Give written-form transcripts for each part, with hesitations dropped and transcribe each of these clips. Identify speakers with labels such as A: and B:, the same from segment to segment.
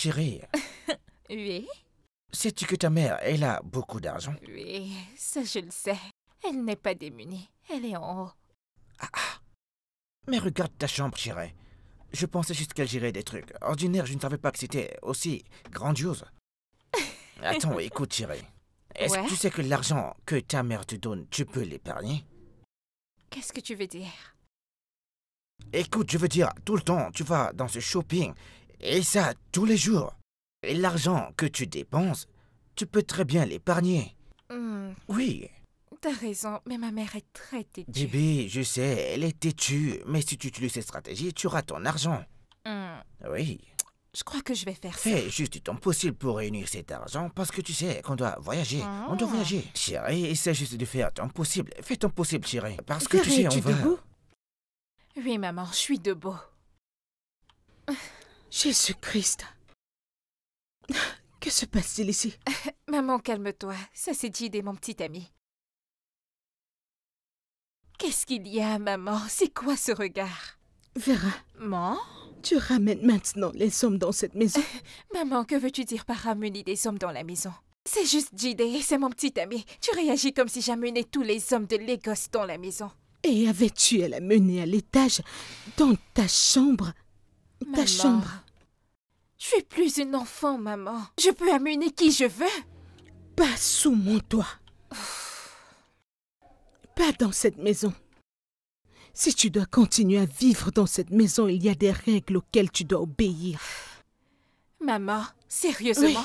A: chérie.
B: Oui?
A: Sais-tu que ta mère, elle a beaucoup d'argent?
B: Oui, ça je le sais. Elle n'est pas démunie. Elle est en haut.
A: Mais regarde ta chambre, chérie. Je pensais juste qu'elle gérait des trucs. Ordinaire, je ne savais pas que c'était aussi grandiose. Attends, écoute, chérie. Est-ce
B: Ouais?
A: que tu sais que l'argent que ta mère te donne, tu peux l'épargner?
B: Qu'est-ce que tu veux dire?
A: Écoute, je veux dire, tout le temps, tu vas dans ce shopping. Et ça, tous les jours. Et l'argent que tu dépenses, tu peux très bien l'épargner. Oui.
B: T'as raison, mais ma mère est très têtue.
A: Bébé, je sais, elle est têtue. Mais si tu utilises cette stratégie, tu auras ton argent. Oui.
B: Je crois que je vais faire ça.
A: Fais juste ton possible pour réunir cet argent parce que tu sais qu'on doit voyager. On doit voyager. Chérie, essaie juste de faire ton possible. Fais ton possible, chérie. Parce que tu sais, on va...
B: debout? Oui, maman, je suis debout.
C: Jésus-Christ. Que se passe-t-il ici?
B: Maman, calme-toi. Ça, c'est Jide, mon petit ami. Qu'est-ce qu'il y a, maman? C'est quoi ce regard?
C: Vera,
B: Maman?
C: tu ramènes maintenant les hommes dans cette maison?
B: Maman, que veux-tu dire par ramener des hommes dans la maison? C'est juste Jide, c'est mon petit ami. Tu réagis comme si j'amenais tous les hommes de Lagos dans la maison.
C: Et avais-tu à la mener à l'étage, dans ta chambre? Ta chambre?
B: Je suis plus une enfant, maman. Je peux amener qui je veux.
C: Pas sous mon toit. Pas dans cette maison. Si tu dois continuer à vivre dans cette maison, il y a des règles auxquelles tu dois obéir.
B: Maman, sérieusement?
C: Oui.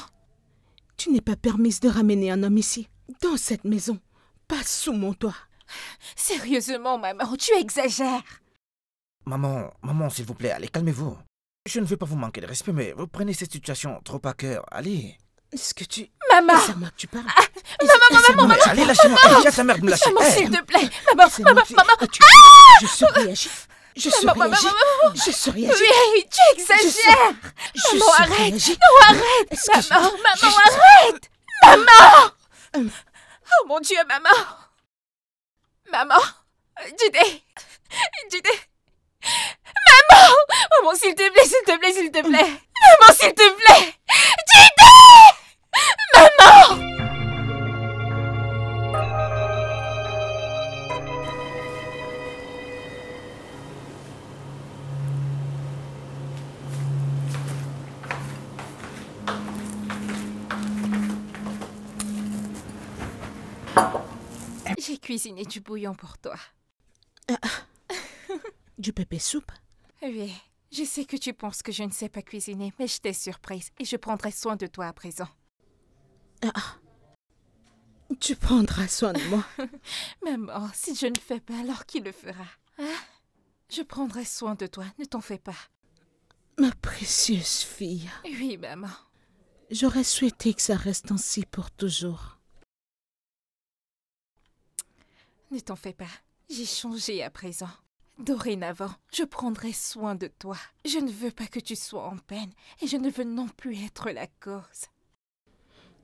C: Tu n'es pas permise de ramener un homme ici, dans cette maison. Pas sous mon toit.
B: Sérieusement, maman, tu exagères.
A: Maman, s'il vous plaît, allez, calmez-vous. Je ne veux pas vous manquer de respect, mais vous prenez cette situation trop à cœur. Allez.
C: Est-ce que tu...
B: Maman!
C: C'est à moi que tu parles.
B: Maman!
A: Allez, lâchez-moi. Déjà, ta mère de me lâcher.
B: Maman, s'il te plaît. Maman!
C: Je suis réagi. Je suis réagi. Je suis réagi.
B: Oui, tu exagères. Maman, arrête.
C: Réagi.
B: Non, arrête. Maman, arrête. Maman! Oh mon Dieu, maman. Maman! Jide! Maman! Maman, s'il te plaît, s'il te plaît, s'il te plaît! Maman, s'il te plaît! Jide! Maman! J'ai cuisiné du bouillon pour toi.
C: Du pépé soupe?
B: Oui, je sais que tu penses que je ne sais pas cuisiner, mais je t'ai surprise et je prendrai soin de toi à présent.
C: Tu prendras soin de moi.
B: Maman, si je ne le fais pas, alors qui le fera? Hein? Je prendrai soin de toi, ne t'en fais pas.
C: Ma précieuse fille.
B: Oui, maman.
C: J'aurais souhaité que ça reste ainsi pour toujours.
B: Ne t'en fais pas, j'ai changé à présent. Dorénavant, je prendrai soin de toi. Je ne veux pas que tu sois en peine et je ne veux non plus être la cause.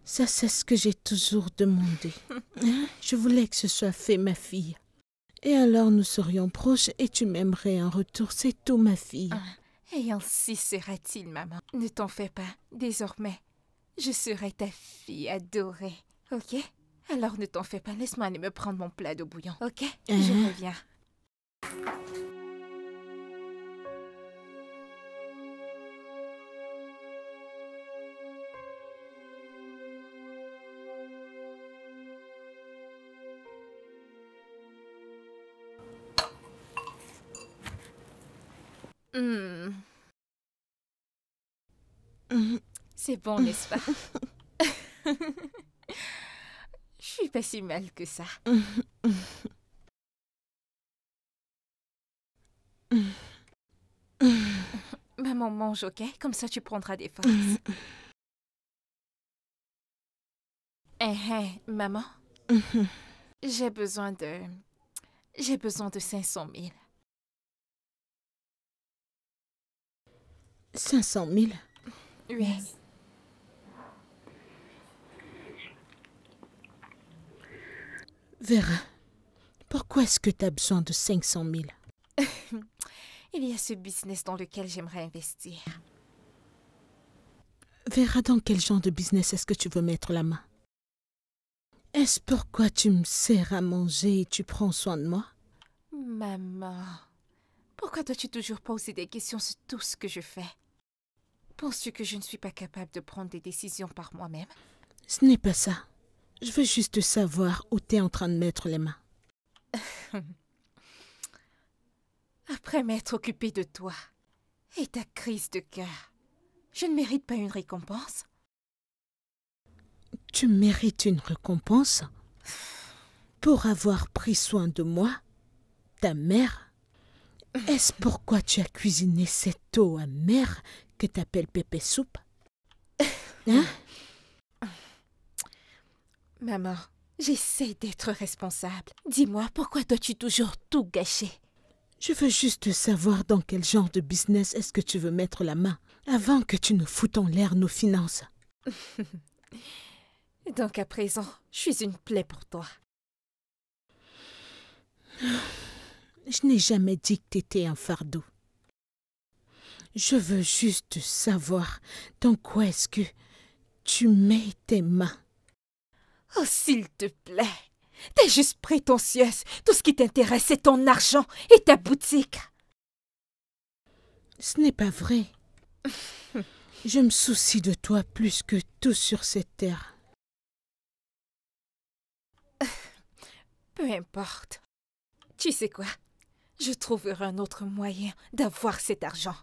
C: Ça, c'est ce que j'ai toujours demandé. Je voulais que ce soit fait, ma fille. Et alors nous serions proches et tu m'aimerais en retour, c'est tout, ma fille.
B: Et ainsi sera-t-il, maman. Ne t'en fais pas. Désormais, je serai ta fille adorée. Ok? Alors ne t'en fais pas. Laisse-moi aller me prendre mon plat d'eau bouillon. Ok? Je reviens. C'est bon, n'est-ce pas? Je suis pas si mal que ça. Maman mange, ok? Comme ça, tu prendras des forces. Maman? J'ai besoin de 500 000.
C: 500 000?
B: Oui.
C: Vera, pourquoi est-ce que tu as besoin de 500 000?
B: Il y a ce business dans lequel j'aimerais investir.
C: Vera, dans quel genre de business est-ce que tu veux mettre la main? Est-ce pourquoi tu me sers à manger et tu prends soin de moi?
B: Maman, pourquoi dois-tu toujours poser des questions sur tout ce que je fais? Penses-tu que je ne suis pas capable de prendre des décisions par moi-même?
C: Ce n'est pas ça. Je veux juste savoir où tu es en train de mettre les mains.
B: Après m'être occupée de toi et ta crise de cœur, je ne mérite pas une récompense?
C: Tu mérites une récompense pour avoir pris soin de moi, ta mère? Est-ce pourquoi tu as cuisiné cette eau amère que t'appelles pépé soupe? Hein?
B: Maman, j'essaie d'être responsable. Dis-moi, pourquoi dois-tu toujours tout gâcher?
C: Je veux juste savoir dans quel genre de business est-ce que tu veux mettre la main avant que tu ne foutes en l'air nos finances.
B: Donc à présent, je suis une plaie pour toi.
C: Je n'ai jamais dit que t'étais un fardeau. Je veux juste savoir dans quoi est-ce que tu mets tes mains.
B: Oh, s'il te plaît, t'es juste prétentieuse. Tout ce qui t'intéresse, c'est ton argent et ta boutique.
C: Ce n'est pas vrai. Je me soucie de toi plus que tout sur cette terre.
B: Peu importe. Tu sais quoi? Je trouverai un autre moyen d'avoir cet argent.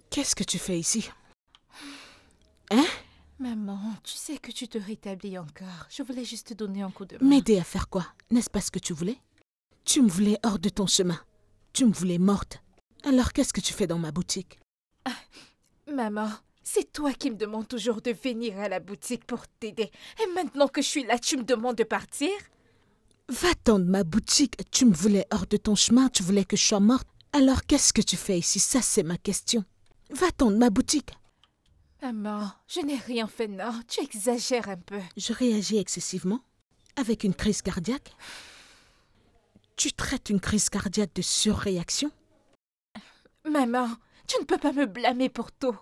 C: Qu'est-ce que tu fais ici? Hein?
B: Maman, tu sais que tu te rétablis encore. Je voulais juste te donner un coup de main.
C: M'aider à faire quoi? N'est-ce pas ce que tu voulais? Tu me voulais hors de ton chemin. Tu me voulais morte. Alors qu'est-ce que tu fais dans ma boutique?
B: Maman, c'est toi qui me demandes toujours de venir à la boutique pour t'aider. Et maintenant que je suis là, tu me demandes de partir?
C: Va-t'en de ma boutique. Tu me voulais hors de ton chemin. Tu voulais que je sois morte. Alors qu'est-ce que tu fais ici? Ça, c'est ma question. Va-t'en de ma boutique.
B: Maman, je n'ai rien fait, non. Tu exagères un peu.
C: Je réagis excessivement? Avec une crise cardiaque? Tu traites une crise cardiaque de surréaction?
B: Maman, tu ne peux pas me blâmer pour tout.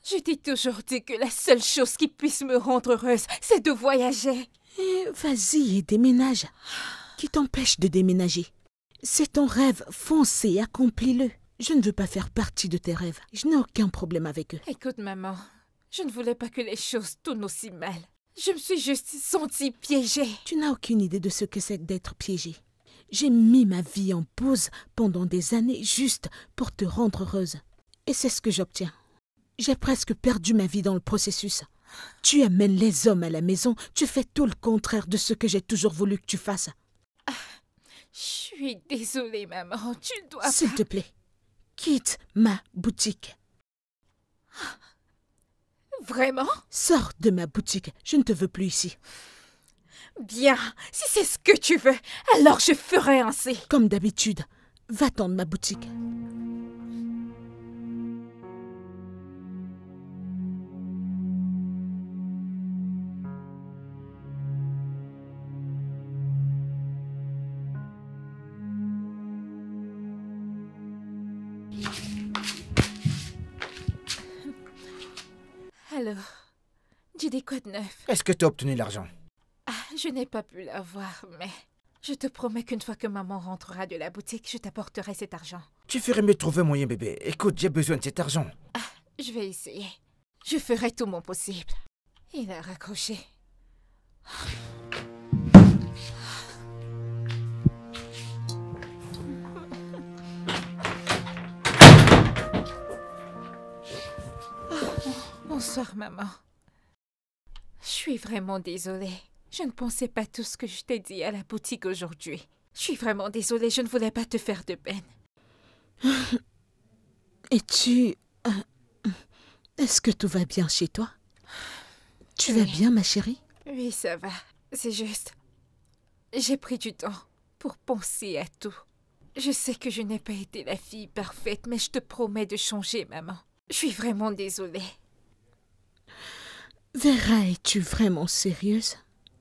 B: Je t'ai toujours dit que la seule chose qui puisse me rendre heureuse, c'est de voyager.
C: Vas-y et déménage. Qui t'empêche de déménager? C'est ton rêve, fonce et accomplis-le. Je ne veux pas faire partie de tes rêves. Je n'ai aucun problème avec eux.
B: Écoute, maman, je ne voulais pas que les choses tournent aussi mal. Je me suis juste sentie piégée.
C: Tu n'as aucune idée de ce que c'est d'être piégée. J'ai mis ma vie en pause pendant des années juste pour te rendre heureuse. Et c'est ce que j'obtiens. J'ai presque perdu ma vie dans le processus. Tu amènes les hommes à la maison, tu fais tout le contraire de ce que j'ai toujours voulu que tu fasses.
B: Je suis désolée, maman, tu dois pas...
C: S'il te plaît, quitte ma boutique.
B: Vraiment?
C: Sors de ma boutique, je ne te veux plus ici.
B: Bien, si c'est ce que tu veux, alors je ferai ainsi.
C: Comme d'habitude, va-t'en de ma boutique.
B: Alors, tu dis quoi de neuf?
A: Est-ce que tu as obtenu l'argent?
B: Je n'ai pas pu l'avoir, mais je te promets qu'une fois que maman rentrera de la boutique, je t'apporterai cet argent.
A: Tu ferais mieux de trouver moyen, bébé. Écoute, j'ai besoin de cet argent.
B: Je vais essayer. Je ferai tout mon possible. Il a raccroché. Bonsoir, maman. Je suis vraiment désolée. Je ne pensais pas tout ce que je t'ai dit à la boutique aujourd'hui. Je suis vraiment désolée, je ne voulais pas te faire de peine.
C: Et est-ce que tout va bien chez toi? Tu vas bien, ma chérie?
B: Oui, ça va. C'est juste... J'ai pris du temps pour penser à tout. Je sais que je n'ai pas été la fille parfaite, mais je te promets de changer, maman. Je suis vraiment désolée.
C: Vera, es-tu vraiment sérieuse?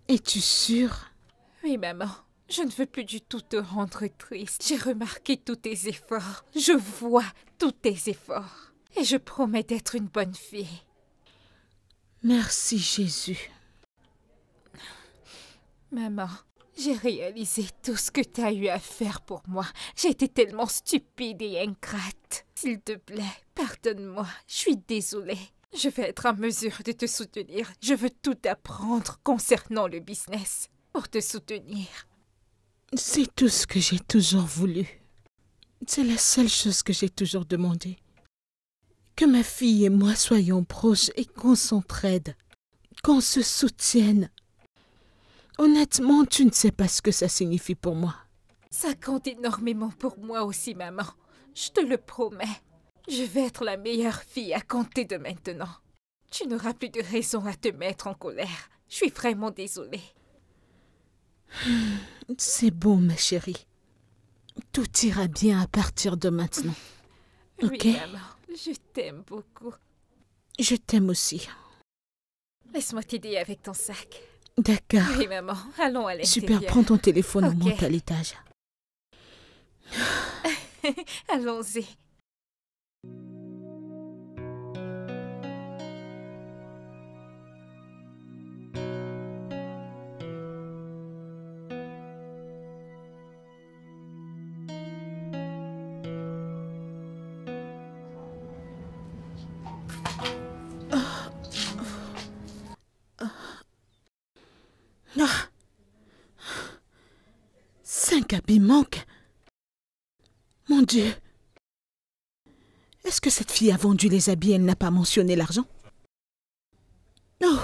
C: Es-tu sûre?
B: Oui, maman. Je ne veux plus du tout te rendre triste. J'ai remarqué tous tes efforts. Je vois tous tes efforts. Et je promets d'être une bonne fille.
C: Merci, Jésus.
B: Maman, j'ai réalisé tout ce que tu as eu à faire pour moi. J'ai été tellement stupide et ingrate. S'il te plaît, pardonne-moi. Je suis désolée. Je vais être en mesure de te soutenir. Je veux tout apprendre concernant le business pour te soutenir.
C: C'est tout ce que j'ai toujours voulu. C'est la seule chose que j'ai toujours demandé. Que ma fille et moi soyons proches et qu'on s'entraide, qu'on se soutienne. Honnêtement, tu ne sais pas ce que ça signifie pour moi.
B: Ça compte énormément pour moi aussi, maman. Je te le promets. Je vais être la meilleure fille à compter de maintenant. Tu n'auras plus de raison à te mettre en colère. Je suis vraiment désolée.
C: C'est bon, ma chérie. Tout ira bien à partir de maintenant.
B: Oui,
C: ok?
B: maman. Je t'aime beaucoup.
C: Je t'aime aussi.
B: Laisse-moi t'aider avec ton sac.
C: D'accord.
B: Oui, maman. Allons à l'intérieur.
C: Super, prends ton téléphone, on monte à l'étage.
B: Allons-y.
C: Ah. 5 habits manquent. Mon Dieu. Est-ce que cette fille a vendu les habits et elle n'a pas mentionné l'argent? Oh.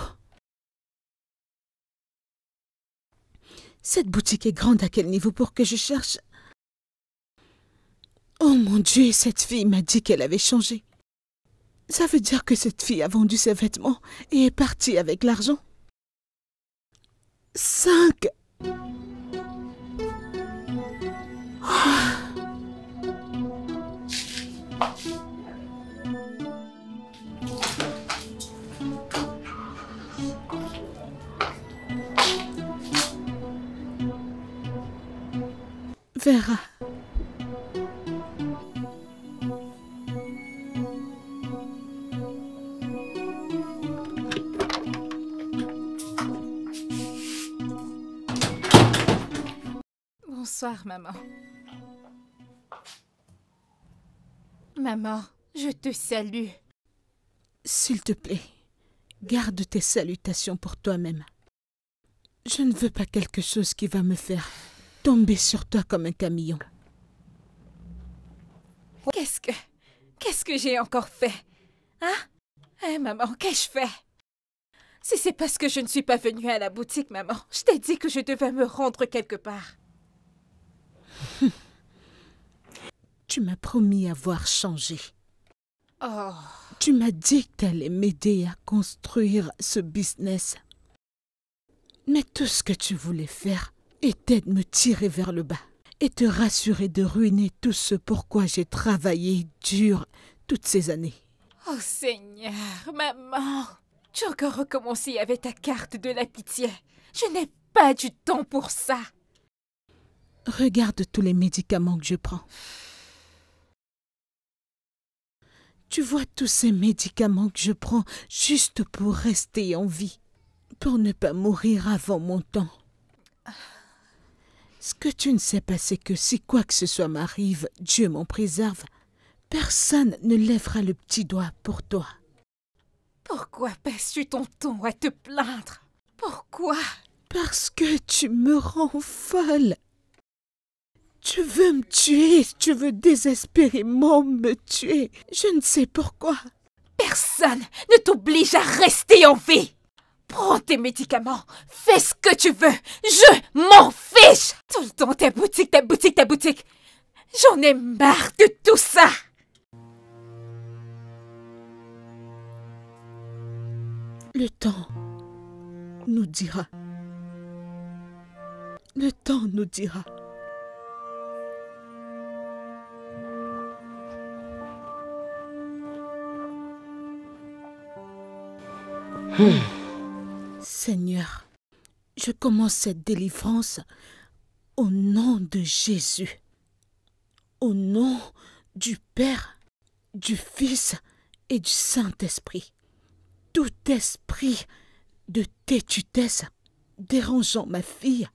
C: Cette boutique est grande à quel niveau pour que je cherche? Oh mon Dieu, cette fille m'a dit qu'elle avait changé. Ça veut dire que cette fille a vendu ses vêtements et est partie avec l'argent. 5. Vera.
B: Bonsoir, maman. Maman, je te salue.
C: S'il te plaît, garde tes salutations pour toi-même. Je ne veux pas quelque chose qui va me faire tomber sur toi comme un camion.
B: Qu'est-ce que j'ai encore fait? Hein? Hein, maman, qu'ai-je fait? Si c'est parce que je ne suis pas venue à la boutique, maman, je t'ai dit que je devais me rendre quelque part.
C: Tu m'as promis avoir changé.
B: Oh.
C: Tu m'as dit que tu allais m'aider à construire ce business. Mais tout ce que tu voulais faire était de me tirer vers le bas et te rassurer de ruiner tout ce pourquoi j'ai travaillé dur toutes ces années.
B: Oh Seigneur, maman, tu as encore recommencé avec ta carte de la pitié. Je n'ai pas du temps pour ça.
C: Regarde tous les médicaments que je prends. Tu vois tous ces médicaments que je prends juste pour rester en vie, pour ne pas mourir avant mon temps. Ce que tu ne sais pas, c'est que si quoi que ce soit m'arrive, Dieu m'en préserve, personne ne lèvera le petit doigt pour toi.
B: Pourquoi passes-tu ton temps à te plaindre? Pourquoi?
C: Parce que tu me rends folle. Tu veux me tuer, tu veux désespérément me tuer. Je ne sais pourquoi.
B: Personne ne t'oblige à rester en vie. Prends tes médicaments, fais ce que tu veux, je m'en fiche. Tout le temps ta boutique, ta boutique, ta boutique. J'en ai marre de tout ça.
C: Le temps nous dira. Le temps nous dira. Seigneur, je commence cette délivrance au nom de Jésus. Au nom du Père, du Fils et du Saint-Esprit. Tout esprit de têtutesse dérangeant ma fille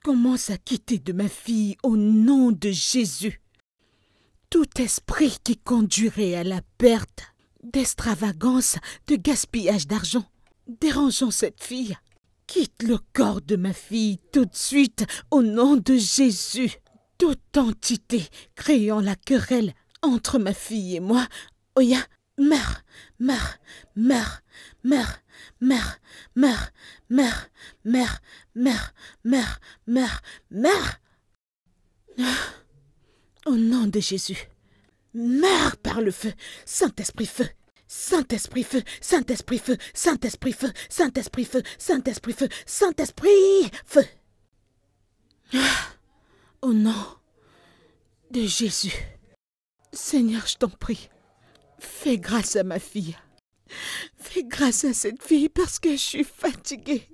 C: commence à quitter de ma fille au nom de Jésus. Tout esprit qui conduirait à la perte, d'extravagance, de gaspillage d'argent, dérangeant cette fille, quitte le corps de ma fille tout de suite au nom de Jésus. Toute entité créant la querelle entre ma fille et moi, Oya, meurs, meurs, meurs, meurs, meurs, meurs, meurs, meurs, meurs, meurs, meurs, meurs. Au nom de Jésus, meurs par le feu, Saint-Esprit feu. Saint-Esprit feu, Saint-Esprit feu, Saint-Esprit feu, Saint-Esprit feu, Saint-Esprit feu, Saint-Esprit feu. Au nom de Jésus. Seigneur, je t'en prie, fais grâce à ma fille. Fais grâce à cette fille parce que je suis fatiguée.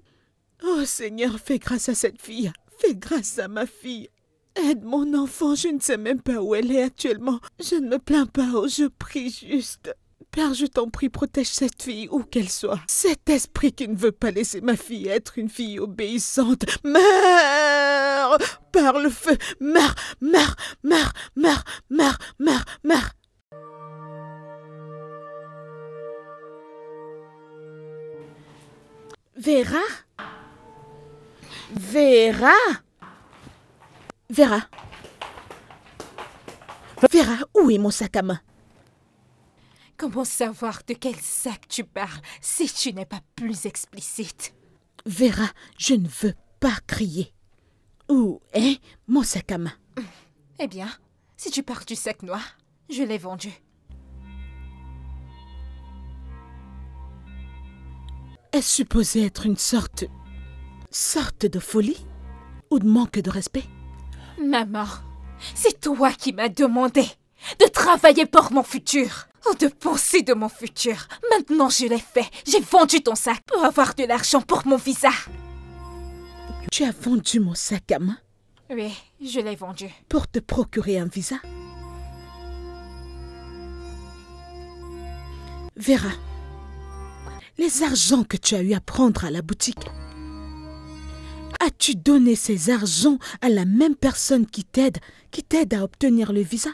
C: Oh Seigneur, fais grâce à cette fille. Fais grâce à ma fille. Aide mon enfant, je ne sais même pas où elle est actuellement. Je ne me plains pas, oh, je prie juste. Père, je t'en prie, protège cette fille où qu'elle soit. Cet esprit qui ne veut pas laisser ma fille être une fille obéissante. Meurs par le feu. Meurs, meurs, meurs, meurs, meurs, meurs, meurs. Vera? Vera? Vera? Vera, où est mon sac à main?
B: Comment savoir de quel sac tu parles si tu n'es pas plus explicite?
C: Vera, je ne veux pas crier. Où est mon sac à main?
B: Eh bien, si tu parles du sac noir, je l'ai vendu.
C: Est-ce supposé être une sorte de folie? Ou de manque de respect?
B: Maman, c'est toi qui m'as demandé de travailler pour mon futur. Oh, de penser de mon futur. Maintenant, je l'ai fait. J'ai vendu ton sac pour avoir de l'argent pour mon visa.
C: Tu as vendu mon sac à main?
B: Oui, je l'ai vendu.
C: Pour te procurer un visa? Vera, les argents que tu as eu à prendre à la boutique, as-tu donné ces argents à la même personne qui t'aide à obtenir le visa?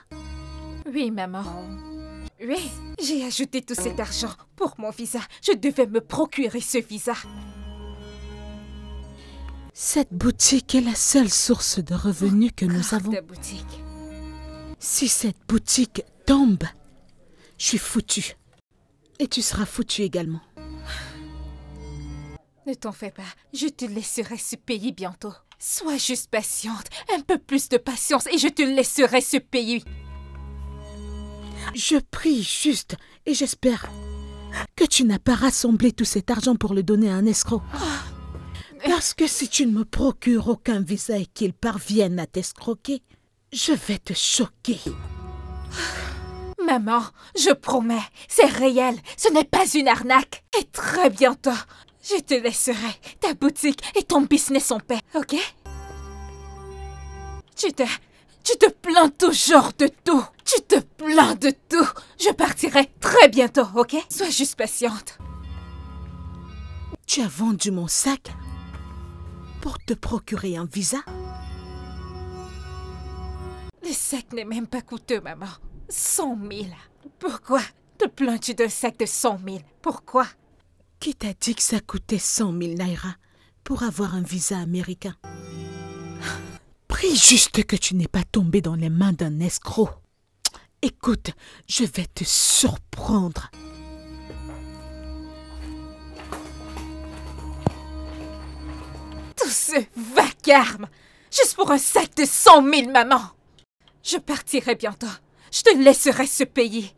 B: Oui, maman. Oui, j'ai ajouté tout cet argent pour mon visa. Je devais me procurer ce visa.
C: Cette boutique est la seule source de revenus que nous avons.
B: Ta boutique.
C: Si cette boutique tombe, je suis foutue. Et tu seras foutu également.
B: Ne t'en fais pas, je te laisserai ce pays bientôt. Sois juste patiente, un peu plus de patience et je te laisserai ce pays.
C: Je prie juste et j'espère que tu n'as pas rassemblé tout cet argent pour le donner à un escroc. Parce que si tu ne me procures aucun visa et qu'il parvienne à t'escroquer, je vais te choquer.
B: Maman, je promets, c'est réel, ce n'est pas une arnaque. Et très bientôt, je te laisserai ta boutique et ton business en paix, ok? Tu te plains toujours de tout. Tu te plains de tout. Je partirai très bientôt, ok? Sois juste patiente.
C: Tu as vendu mon sac pour te procurer un visa?
B: Le sac n'est même pas coûteux, maman. 100 000. Pourquoi te plains-tu d'un sac de 100 000? Pourquoi?
C: Qui t'a dit que ça coûtait 100 000 naira pour avoir un visa américain? Prie juste que tu n'es pas tombé dans les mains d'un escroc. Écoute, je vais te surprendre.
B: Tout ce vacarme, juste pour un sac de 100 000, maman. Je partirai bientôt. Je te laisserai ce pays.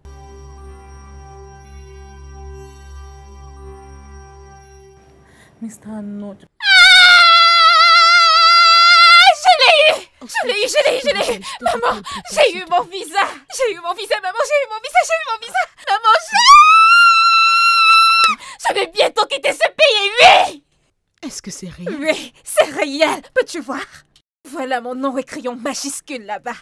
B: Maman, j'ai eu mon visa. Maman, Maman, je vais bientôt quitter ce pays, oui.
C: Est-ce que c'est réel?
B: Oui, c'est réel. Peux-tu voir? Voilà mon nom écrit en majuscule là-bas.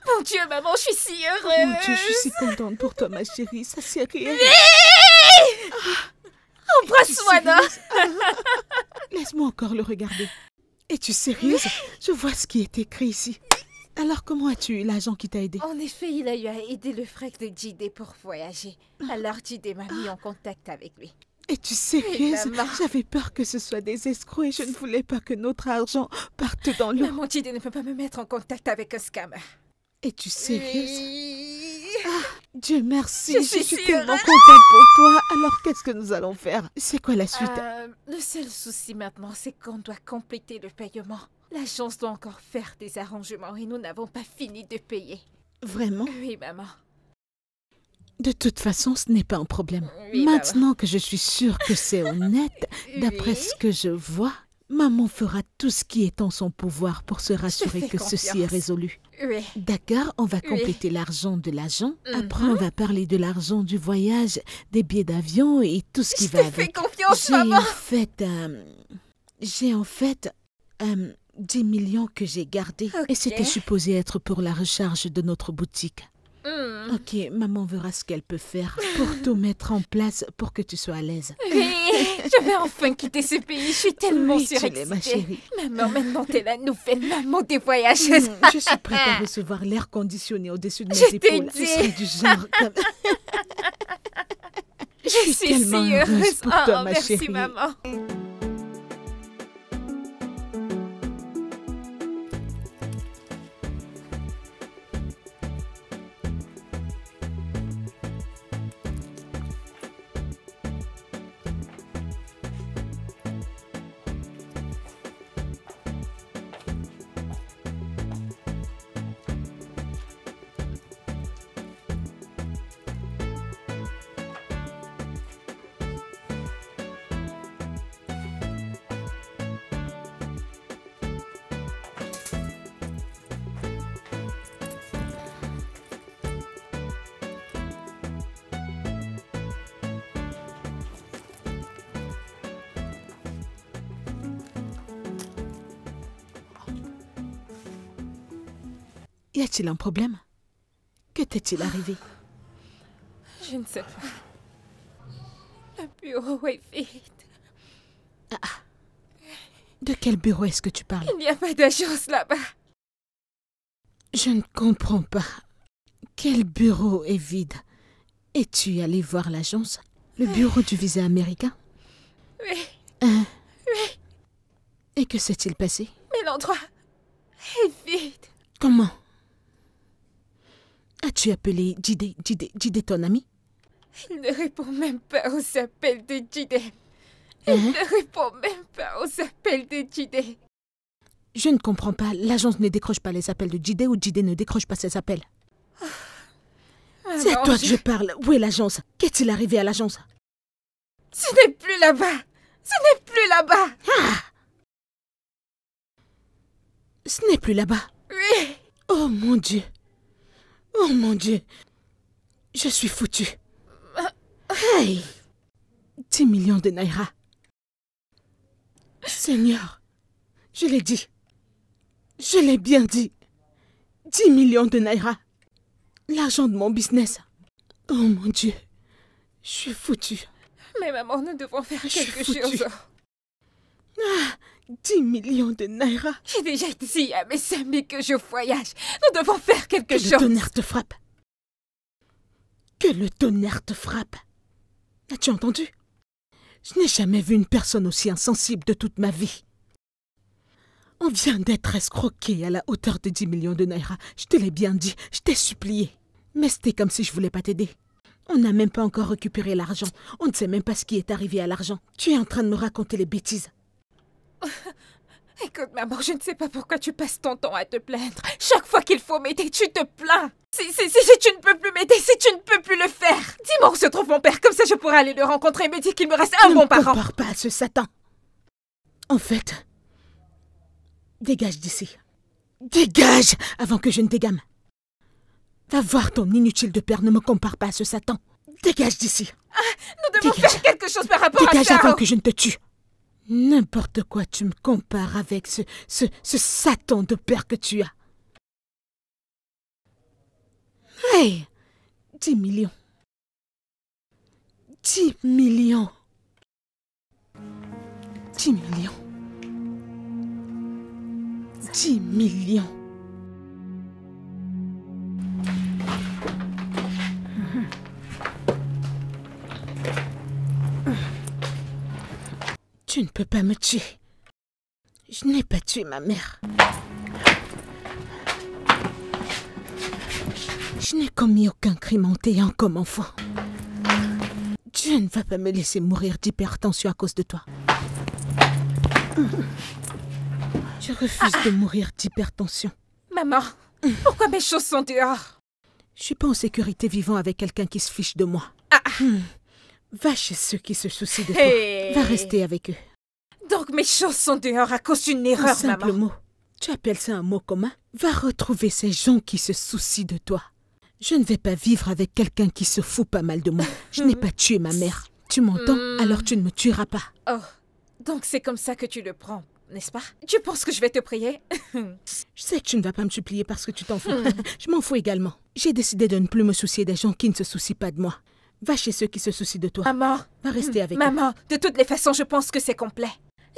B: Mon Dieu, maman, je suis si heureuse.
C: Mon Dieu, je suis si contente pour toi, ma chérie. Ça, c'est réel.
B: Oui. Embrasse-moi, non?
C: Laisse-moi encore le regarder. Es-tu sérieuse? Je vois ce qui est écrit ici. Alors, comment as-tu eu l'agent qui t'a aidé?
B: En effet, il a eu à aider le frère de Jide pour voyager. Alors Jide m'a mis en contact avec lui.
C: Es-tu sérieuse?
B: Oui, maman.
C: J'avais peur que ce soit des escrocs et je ne voulais pas que notre argent parte dans l'eau.
B: Maman, Jide ne peut pas me mettre en contact avec un scammer.
C: Es-tu sérieuse?
B: Oui.
C: Dieu merci,
B: Je
C: je
B: suis
C: suis
B: si
C: tellement
B: heureuse.
C: contente pour toi. Alors, qu'est-ce que nous allons faire? C'est quoi la suite?
B: Le seul souci maintenant, c'est qu'on doit compléter le paiement. L'agence doit encore faire des arrangements et nous n'avons pas fini de payer.
C: Vraiment?
B: Oui, maman.
C: De toute façon, ce n'est pas un problème.
B: Oui,
C: Maintenant que je suis sûre que c'est honnête, d'après
B: Oui.
C: ce que je vois, maman fera tout ce qui est en son pouvoir pour se rassurer
B: fais
C: que ceci est
B: confiance.
C: résolu.
B: Oui.
C: D'accord, on va
B: Oui.
C: compléter l'argent de l'agent.
B: Mhm.
C: Après, on va parler de l'argent du voyage, des billets d'avion et tout ce qui
B: Je
C: va
B: te fais
C: avec.
B: confiance,
C: J'ai
B: maman.
C: en fait 10 millions que j'ai gardés.
B: Ok.
C: Et c'était supposé être pour la recharge de notre boutique. Ok, maman verra ce qu'elle peut faire pour tout mettre en place pour que tu sois à l'aise.
B: Oui, je vais enfin quitter ce pays. Je suis tellement
C: Oui, tu l'es, ma
B: surexcitée.
C: chérie.
B: Maman, maintenant t'es la nouvelle maman des voyageuses.
C: Je suis prête à recevoir l'air conditionné au-dessus de mes
B: Je t'ai
C: épaules.
B: dit.
C: Ce serait du genre comme...
B: Je suis
C: tellement
B: si
C: heureuse
B: heureuse.
C: pour toi, ma
B: merci,
C: chérie.
B: maman.
C: Y a-t-il un problème? Que t'est-il arrivé?
B: Je ne sais pas. Le bureau est vide.
C: De quel bureau est-ce que tu parles?
B: Il n'y a pas d'agence là-bas.
C: Je ne comprends pas. Quel bureau est vide? Es-tu allé voir l'agence? Le bureau du visa américain?
B: Oui,
C: Oui. Et que s'est-il passé?
B: mais l'endroit est vide.
C: Comment? As-tu appelé Jide ton ami?
B: Il ne répond même pas aux appels de Jide. Il ne répond même pas aux appels de Jide.
C: Je ne comprends pas. L'agence ne décroche pas les appels de Jide ou Jide ne décroche pas ses appels. C'est à toi que je parle. Où est l'agence? Qu'est-il arrivé à l'agence?
B: Ce n'est plus là-bas. Ce n'est plus là-bas.
C: Ce n'est plus là-bas.
B: Oui.
C: Oh mon Dieu. Oh mon Dieu. Je suis foutue. Hey! 10 millions de naira. Seigneur, je l'ai dit. Je l'ai bien dit. 10 millions de naira. L'argent de mon business. Oh mon Dieu. Je suis foutue.
B: Mais maman, nous devons faire
C: Je suis
B: quelque
C: foutue.
B: chose.
C: 10 millions de naira.
B: J'ai déjà dit à mes amis que je voyage. Nous devons faire quelque
C: Que le
B: chose.
C: tonnerre te frappe. Que le tonnerre te frappe. As-tu entendu? Je n'ai jamais vu une personne aussi insensible de toute ma vie. On vient d'être escroqué à la hauteur de 10 millions de naira. Je te l'ai bien dit, je t'ai supplié. Mais c'était comme si je voulais pas t'aider. On n'a même pas encore récupéré l'argent. On ne sait même pas ce qui est arrivé à l'argent. Tu es en train de me raconter les bêtises.
B: Écoute, maman, je ne sais pas pourquoi tu passes ton temps à te plaindre. Chaque fois qu'il faut m'aider, tu te plains. Si tu ne peux plus m'aider, si tu ne peux plus le faire, dis-moi où se trouve mon père, comme ça je pourrai aller le rencontrer et me dire qu'il me reste un bon parent.
C: Ne me compare pas à ce Satan. En fait, dégage d'ici. Dégage avant que je ne t'égame. Va voir ton inutile de père, ne me compare pas à ce Satan. Dégage d'ici.
B: Nous devons faire quelque chose par rapport à ça.
C: Dégage avant que je ne te tue. N'importe quoi tu me compares avec ce Satan de père que tu as. Hey, 10 millions. 10 millions. 10 millions. 10 millions. Tu ne peux pas me tuer. Je n'ai pas tué ma mère. Je n'ai commis aucun crime en t'ayant comme enfant. Dieu ne va pas me laisser mourir d'hypertension à cause de toi. Je refuse de mourir d'hypertension.
B: Maman, pourquoi mes choses sont dehors?
C: Je suis pas en sécurité vivant avec quelqu'un qui se fiche de moi. Va chez ceux qui se soucient de toi. Va rester avec eux.
B: Donc mes choses sont dehors à cause d'une erreur,
C: Un simple
B: maman.
C: mot. Tu appelles ça un mot commun? Va retrouver ces gens qui se soucient de toi. Je ne vais pas vivre avec quelqu'un qui se fout pas mal de moi. Je n'ai pas tué ma mère. Tu m'entends? Alors tu ne me tueras pas.
B: Oh, donc c'est comme ça que tu le prends, n'est-ce pas? Tu penses que je vais te prier?
C: Je sais que tu ne vas pas me supplier parce que tu t'en fous. Je m'en fous également. J'ai décidé de ne plus me soucier des gens qui ne se soucient pas de moi. Va chez ceux qui se soucient de toi.
B: Maman.
C: Va rester avec eux.
B: Maman, de toutes les façons, je pense que c'est complet.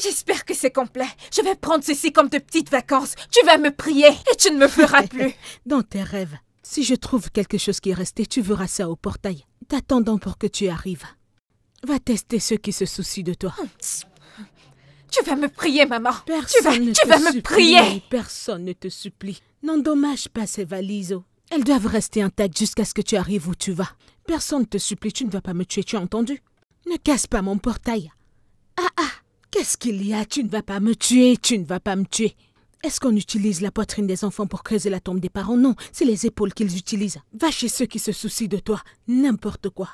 B: J'espère que c'est complet. Je vais prendre ceci comme de petites vacances. Tu vas me prier et tu ne me feras plus.
C: Dans tes rêves. Si je trouve quelque chose qui est resté, tu verras ça au portail. T'attendant pour que tu arrives. Va tester ceux qui se soucient de toi.
B: Tu vas me prier, maman.
C: Personne
B: tu vas me prier.
C: Personne ne te supplie. N'endommage pas ces valises. Elles doivent rester intactes jusqu'à ce que tu arrives où tu vas. Personne ne te supplie, tu ne vas pas me tuer, tu as entendu? Ne casse pas mon portail. Qu'est-ce qu'il y a? Tu ne vas pas me tuer, tu ne vas pas me tuer. Est-ce qu'on utilise la poitrine des enfants pour creuser la tombe des parents? Non, c'est les épaules qu'ils utilisent. Va chez ceux qui se soucient de toi, n'importe quoi.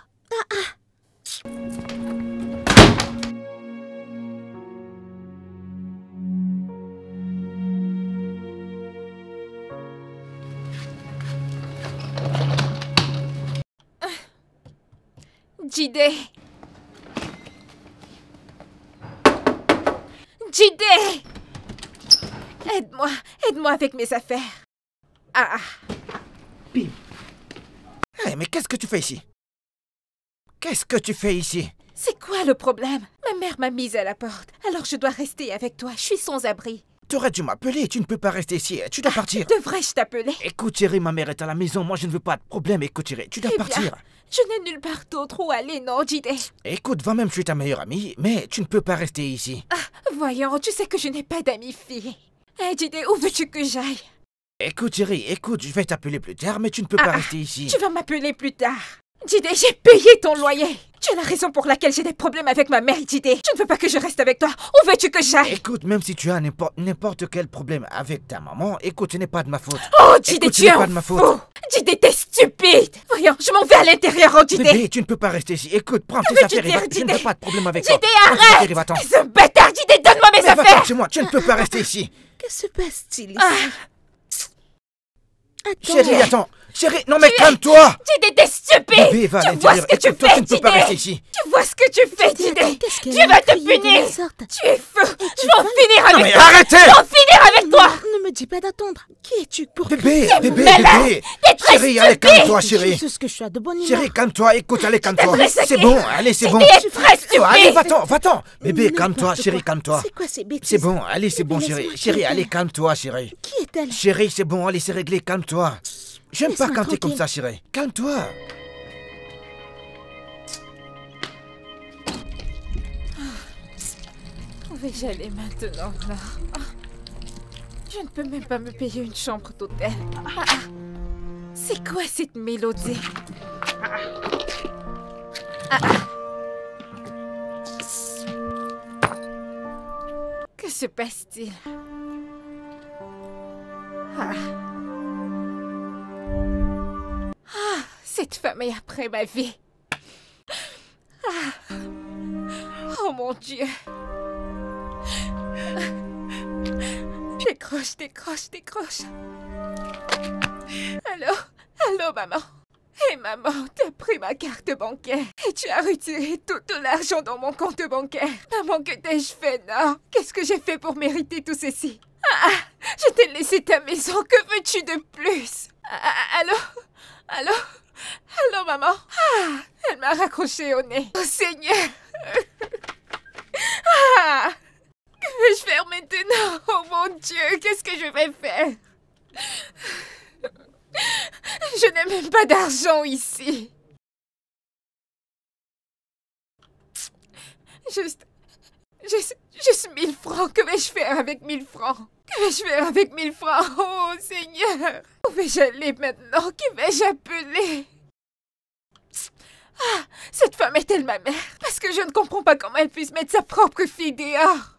B: Jide! Jide! Aide-moi avec mes affaires.
A: Hey, mais qu'est-ce que tu fais ici? Qu'est-ce que tu fais ici?
B: C'est quoi le problème? Ma mère m'a mise à la porte, alors je dois rester avec toi. Je suis sans abri.
A: Tu aurais dû m'appeler, tu ne peux pas rester ici, tu dois partir.
B: Devrais-je t'appeler?
A: Écoute chérie, ma mère est à la maison, moi je ne veux pas de problème, écoute chérie, tu dois partir.
B: Je n'ai nulle part d'autre où aller, non, Jide?
A: Écoute, va même chez ta meilleure amie, mais tu ne peux pas rester ici.
B: Voyons, tu sais que je n'ai pas d'amis filles. Jide, où veux-tu que j'aille?
A: Écoute chérie, écoute, je vais t'appeler plus tard, mais tu ne peux pas rester ici.
B: Tu vas m'appeler plus tard. Jide, j'ai payé ton loyer. Tu es la raison pour laquelle j'ai des problèmes avec ma mère, Jide. Tu ne veux pas que je reste avec toi. Où veux-tu que j'aille?
A: Écoute, même si tu as n'importe quel problème avec ta maman, écoute, ce n'est pas de ma faute.
B: Oh, Jide,
A: écoute,
B: tu es un fou. Jide, t'es stupide. Voyons, je m'en vais à l'intérieur, oh, Jide.
A: Bébé, tu ne peux pas rester ici. Écoute, prends tes affaires et va. Je ne veux pas de problème avec toi.
B: Jide, arrête.
A: C'est
B: un bâtard, Jide, donne-moi mes affaires.
A: Va-t'en chez moi, tu ne peux pas rester ici.
C: Que se passe-t-il ici? Attends.
A: Chérie, attends. Chérie, non mais calme-toi.
B: Jide, t'es stupide.
A: Bébé, va à
B: tu vois ce que tu
A: toi,
B: fais,
A: tu ne peux pas rester ici.
B: Tu vois ce que tu fais, Jide.
C: Tu
B: vas te punir. Tu es fou. Je vais en finir
A: Non
B: avec
A: mais
B: toi.
A: arrêtez.
B: Je vais en finir avec toi.
C: Ne me dis pas d'attendre. Qui es-tu pour...
A: Bébé,
B: malade. T'es très
A: Chérie, allez, calme-toi, chérie.
C: C'est ce que je suis de bonne humeur.
A: Chérie, calme-toi, écoute, allez, calme-toi.
B: très
A: C'est
B: saqué.
A: bon, allez, c'est bon.
B: T'es très stupide.
A: Allez, va-t'en. Bébé, calme-toi,
C: N'importe
A: chérie,
C: quoi.
A: calme-toi.
C: C'est quoi ces bêtises?
A: C'est bon, allez, c'est bon,
C: Laisse-moi
A: chérie. Chérie, allez,
C: tranquille.
A: calme-toi, chérie.
C: Qui est-elle?
A: Chérie, c'est bon, allez, c'est réglé, calme-toi. J'aime pas
C: Laisse-moi
A: quand t'es comme
C: tranquille.
A: ça, chérie. Calme-toi.
B: Où vais-je aller maintenant, là? Je ne peux même pas me payer une chambre d'hôtel. C'est quoi cette mélodie? Que se passe-t-il? femme est après ma vie. Ah. Oh mon Dieu. Décroche, décroche, décroche. Allô? Allô, maman? Hé, maman, tu as pris ma carte bancaire et tu as retiré tout l'argent dans mon compte bancaire. Maman, que t'ai-je fait, non? Qu'est-ce que j'ai fait pour mériter tout ceci? Je t'ai laissé ta maison, que veux-tu de plus? Allô? Allô? Allô, maman? Elle m'a raccroché au nez. Oh, Seigneur! Que vais-je faire maintenant? Oh mon Dieu, qu'est-ce que je vais faire? Je n'ai même pas d'argent ici. Juste 1000 francs. Que vais-je faire avec 1000 francs? Que vais-je faire avec 1000 francs? Oh Seigneur! Où vais-je aller maintenant? Qui vais-je appeler? Cette femme est-elle ma mère? Parce que je ne comprends pas comment elle puisse mettre sa propre fille dehors.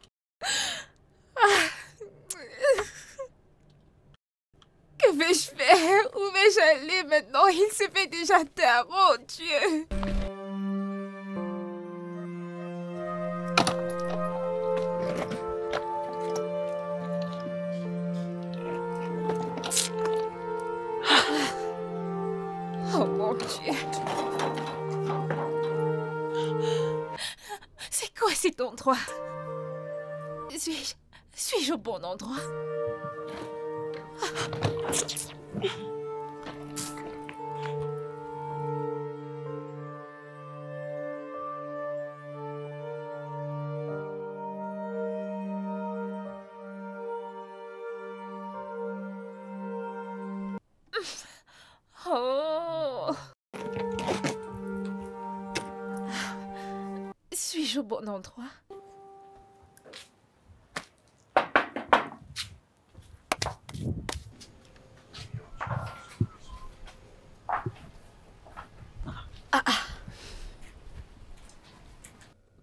B: Que vais-je faire? Où vais-je aller maintenant? Il se fait déjà tard. Oh Dieu! Oh mon Dieu! C'est quoi cet endroit? Suis-je au bon endroit? Oh! Suis-je au bon endroit?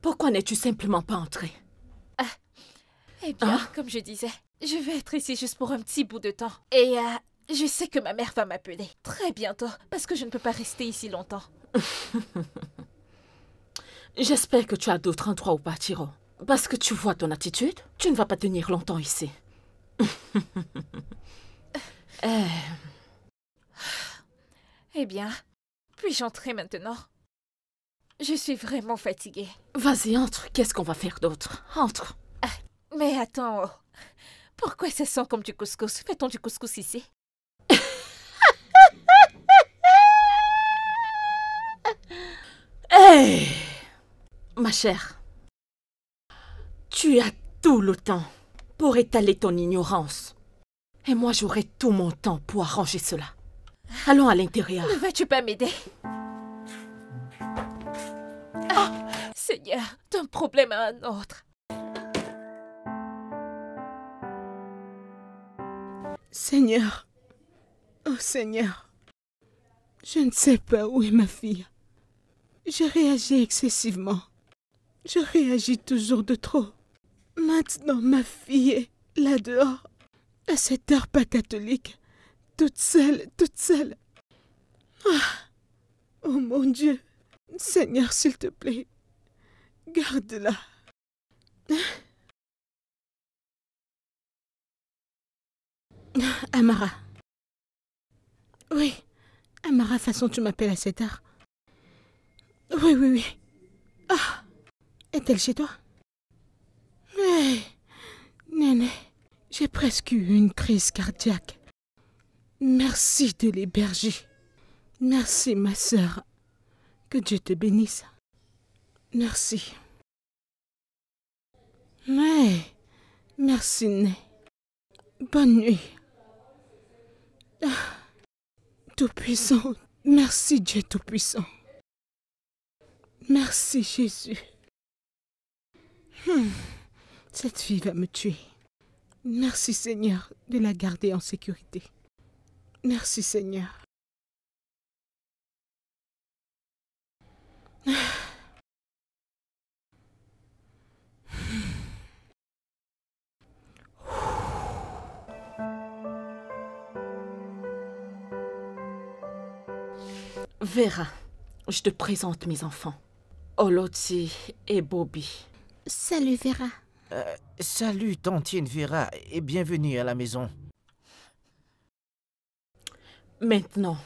D: Pourquoi n'es-tu simplement pas entrée?
B: Eh bien, comme je disais, je vais être ici juste pour un petit bout de temps. Et je sais que ma mère va m'appeler très bientôt, parce que je ne peux pas rester ici longtemps.
D: J'espère que tu as d'autres endroits où partir. Parce que tu vois ton attitude, tu ne vas pas tenir longtemps ici.
B: Eh bien, puis-je entrer maintenant? Je suis vraiment fatiguée.
D: Vas-y, entre. Qu'est-ce qu'on va faire d'autre? Entre.
B: Mais attends, oh. Pourquoi ça sent comme du couscous? Fait-on du couscous ici?
D: Hey, ma chère, tu as tout le temps pour étaler ton ignorance. Et moi, j'aurai tout mon temps pour arranger cela. Allons à l'intérieur.
B: Ne vas-tu pas m'aider? Seigneur, d'un problème à un autre.
C: Seigneur, oh Seigneur, je ne sais pas où est ma fille. Je réagis excessivement. Je réagis toujours de trop. Maintenant, ma fille est là dehors, à cette heure pas catholique, toute seule, toute seule. Oh mon Dieu, Seigneur, s'il te plaît, garde-la. Amara. Oui, Amara, façon tu m'appelles à cette heure. Oui, oui, oui. Est-elle chez toi? Hey, Néné, j'ai presque eu une crise cardiaque. Merci de l'héberger. Merci, ma sœur. Que Dieu te bénisse. Merci. Ouais, merci, Né. Bonne nuit. Tout-Puissant, merci Dieu Tout-Puissant. Merci Jésus. Cette fille va me tuer. Merci Seigneur de la garder en sécurité. Merci Seigneur.
D: Vera, je te présente mes enfants. Oloti et Bobby.
C: Salut Vera.
A: Salut tantine Vera et bienvenue à la maison.
D: Maintenant,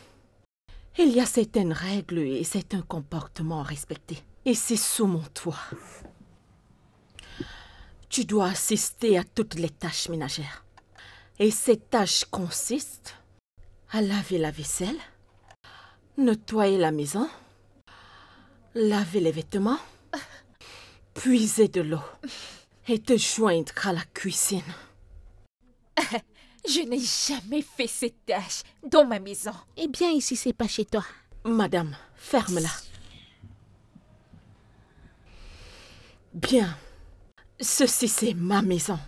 D: il y a certaines règles et certains comportements à respecter. Et c'est sous mon toit. Tu dois assister à toutes les tâches ménagères. Et ces tâches consistent à laver la vaisselle, nettoyer la maison, laver les vêtements, puiser de l'eau et te joindre à la cuisine.
B: Je n'ai jamais fait ces tâches dans ma maison.
C: Eh bien, ici, c'est pas chez toi.
D: Madame, ferme-la. Bien. Ceci, c'est ma maison.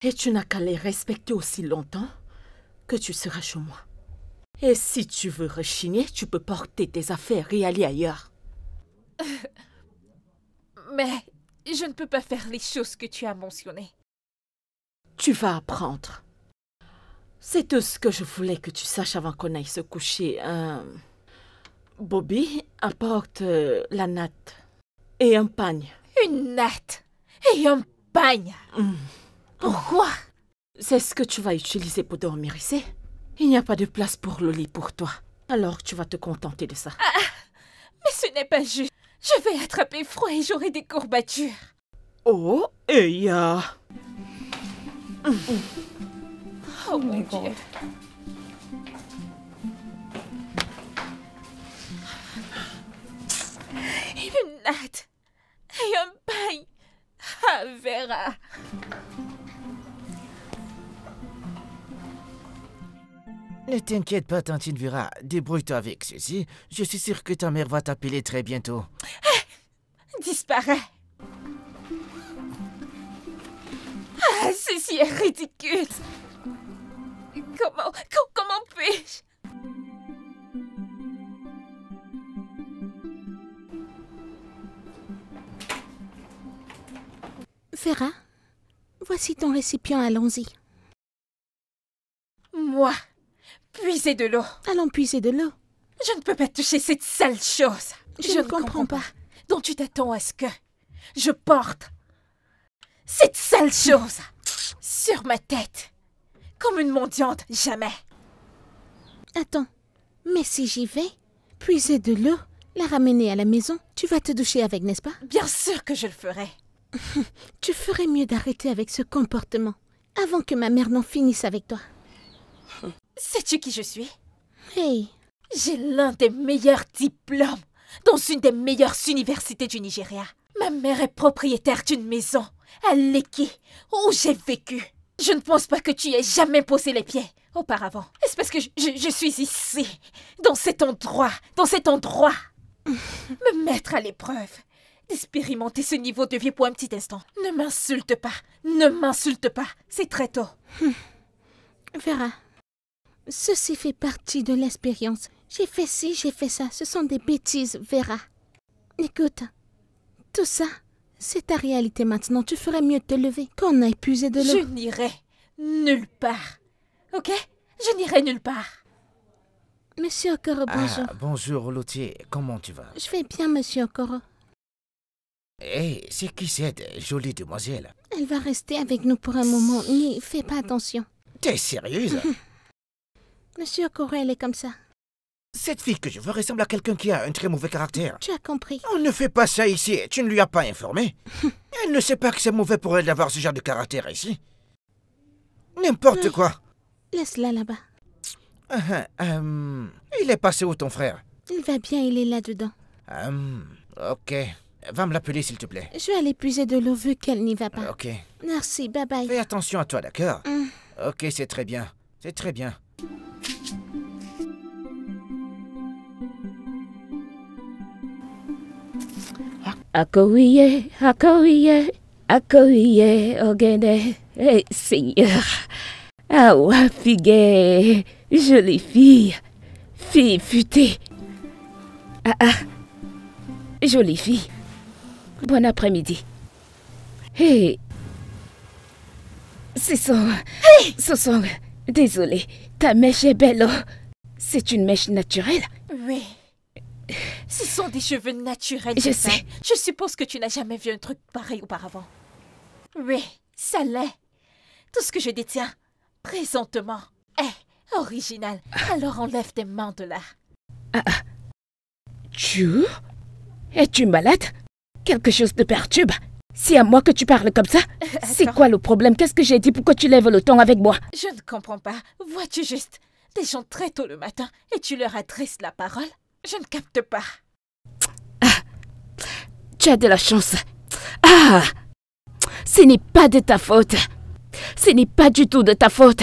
D: Et tu n'as qu'à les respecter aussi longtemps que tu seras chez moi. Et si tu veux rechigner, tu peux porter tes affaires et aller ailleurs.
B: Mais je ne peux pas faire les choses que tu as mentionnées.
D: Tu vas apprendre. C'est tout ce que je voulais que tu saches avant qu'on aille se coucher. Bobby apporte la natte et un pagne.
B: Une natte et un pagne. Pourquoi?
D: C'est ce que tu vas utiliser pour dormir ici. Il n'y a pas de place pour le lit pour toi. Alors tu vas te contenter de ça.
B: Mais ce n'est pas juste. Je vais attraper froid et j'aurai des courbatures.
D: Oh, Eya.
B: Oh mon Dieu. Une natte et un pagne. Ah, Vera.
A: Ne t'inquiète pas, tantine Vera. Débrouille-toi avec ceci. Je suis sûr que ta mère va t'appeler très bientôt.
B: Disparaît. Ah, ceci est ridicule. Comment puis-je?
C: Vera, voici ton récipient, allons-y.
B: Moi, puiser de l'eau.
C: Allons puiser de l'eau.
B: Je ne peux pas toucher cette sale chose.
C: Je ne comprends pas.
B: Donc tu t'attends à ce que je porte cette sale chose sur ma tête, comme une mendiante, jamais.
C: Attends, mais si j'y vais, puiser de l'eau, la ramener à la maison, tu vas te doucher avec, n'est-ce pas?
B: Bien sûr que je le ferai.
C: Tu ferais mieux d'arrêter avec ce comportement, avant que ma mère n'en finisse avec toi.
B: Sais-tu qui je suis?
C: Hey,
B: J'ai l'un des meilleurs diplômes dans une des meilleures universités du Nigeria. Ma mère est propriétaire d'une maison à Lekki, où j'ai vécu. Je ne pense pas que tu y aies jamais posé les pieds auparavant. Est-ce parce que je suis ici, dans cet endroit, me mettre à l'épreuve, d'expérimenter ce niveau de vie pour un petit instant. Ne m'insulte pas, c'est très tôt.
C: Vera, ceci fait partie de l'expérience. J'ai fait ci, j'ai fait ça. Ce sont des bêtises, Vera. Écoute, tout ça, c'est ta réalité maintenant. Tu ferais mieux de te lever qu'on aille puiser de l'eau.
B: Je n'irai nulle part, ok? Je n'irai nulle part.
C: Monsieur Okoro, bonjour.
A: Ah, bonjour, Lotier. Comment tu vas?
C: Je vais bien, monsieur Okoro.
A: Hé, c'est qui cette jolie demoiselle?
C: Elle va rester avec nous pour un moment. N'y fais pas attention.
A: T'es sérieuse?
C: Monsieur Okoro, elle est comme ça.
A: Cette fille que je veux ressemble à quelqu'un qui a un très mauvais caractère.
C: Tu as compris.
A: On ne fait pas ça ici. Tu ne lui as pas informé. Elle ne sait pas que c'est mauvais pour elle d'avoir ce genre de caractère ici. N'importe quoi.
C: Laisse-la là-bas.
A: Il est passé où ton frère?
C: Il va bien, il est là-dedans.
A: Ok. Va me l'appeler s'il te plaît.
C: Je vais aller puiser de l'eau vu qu'elle n'y va pas.
A: Ok.
C: Merci, bye bye.
A: Fais attention à toi, d'accord? Ok, c'est très bien. C'est très bien.
E: Akowiye, ogene, hey, Seigneur. Ah ouais, figue, jolie fille, fille futée. Jolie fille. Bon après-midi. Hey. Ce sont, désolé, ta mèche est belle. C'est une mèche naturelle.
B: Oui, Ce sont des cheveux naturels.
E: Je sais.
B: Je suppose que tu n'as jamais vu un truc pareil auparavant. Oui, ça l'est. Tout ce que je détiens, présentement, est original. Alors enlève tes mains de là.
E: Tu? Es-tu malade? Quelque chose te perturbe? C'est à moi que tu parles comme ça? C'est quoi le problème? Qu'est-ce que j'ai dit? Pourquoi tu lèves le ton avec moi?
B: Je ne comprends pas. Vois-tu juste des gens très tôt le matin et tu leur adresses la parole? Je ne capte pas.
E: Tu as de la chance. Ah! Ce n'est pas de ta faute. Ce n'est pas du tout de ta faute.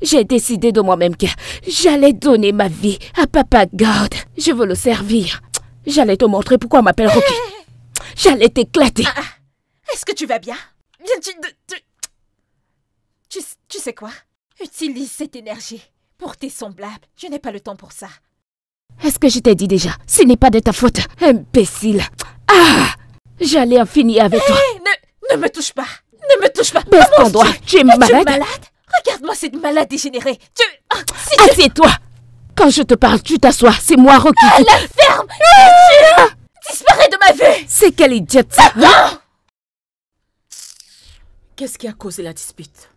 E: J'ai décidé de moi-même que j'allais donner ma vie à Papa God. Je veux le servir. J'allais te montrer pourquoi on m'appelle Rocky. J'allais t'éclater.
B: Est-ce que tu vas bien? Tu sais quoi? Utilise cette énergie pour tes semblables. Je n'ai pas le temps pour ça.
E: Est-ce que je t'ai dit déjà? Ce n'est pas de ta faute, imbécile. Ah! J'allais en finir avec toi.
B: Ne me touche pas. Ne me touche pas.
E: Baisse ton doigt. Tu es malade?
B: Regarde-moi cette malade dégénérée.
E: Assieds-toi. Quand je te parle, tu t'assois. C'est moi, Rocky.
B: La ferme. Disparais de ma vue.
E: C'est quelle idiote ça?
D: Qu'est-ce qui a causé la dispute?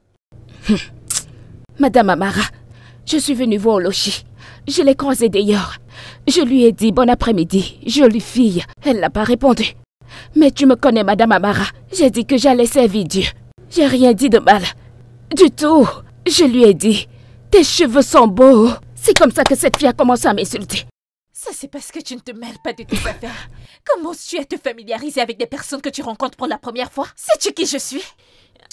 E: Madame Amara, je suis venue voir Olochi. Je l'ai croisée d'ailleurs. Je lui ai dit bon après-midi, jolie fille. Elle n'a pas répondu. Mais tu me connais, Madame Amara. J'ai dit que j'allais servir Dieu. J'ai rien dit de mal. Du tout. Je lui ai dit, tes cheveux sont beaux. C'est comme ça que cette fille a commencé à m'insulter.
B: Ça, c'est parce que tu ne te mêles pas de tes affaires. Commences-tu à te familiariser avec des personnes que tu rencontres pour la première fois? Sais-tu qui je suis?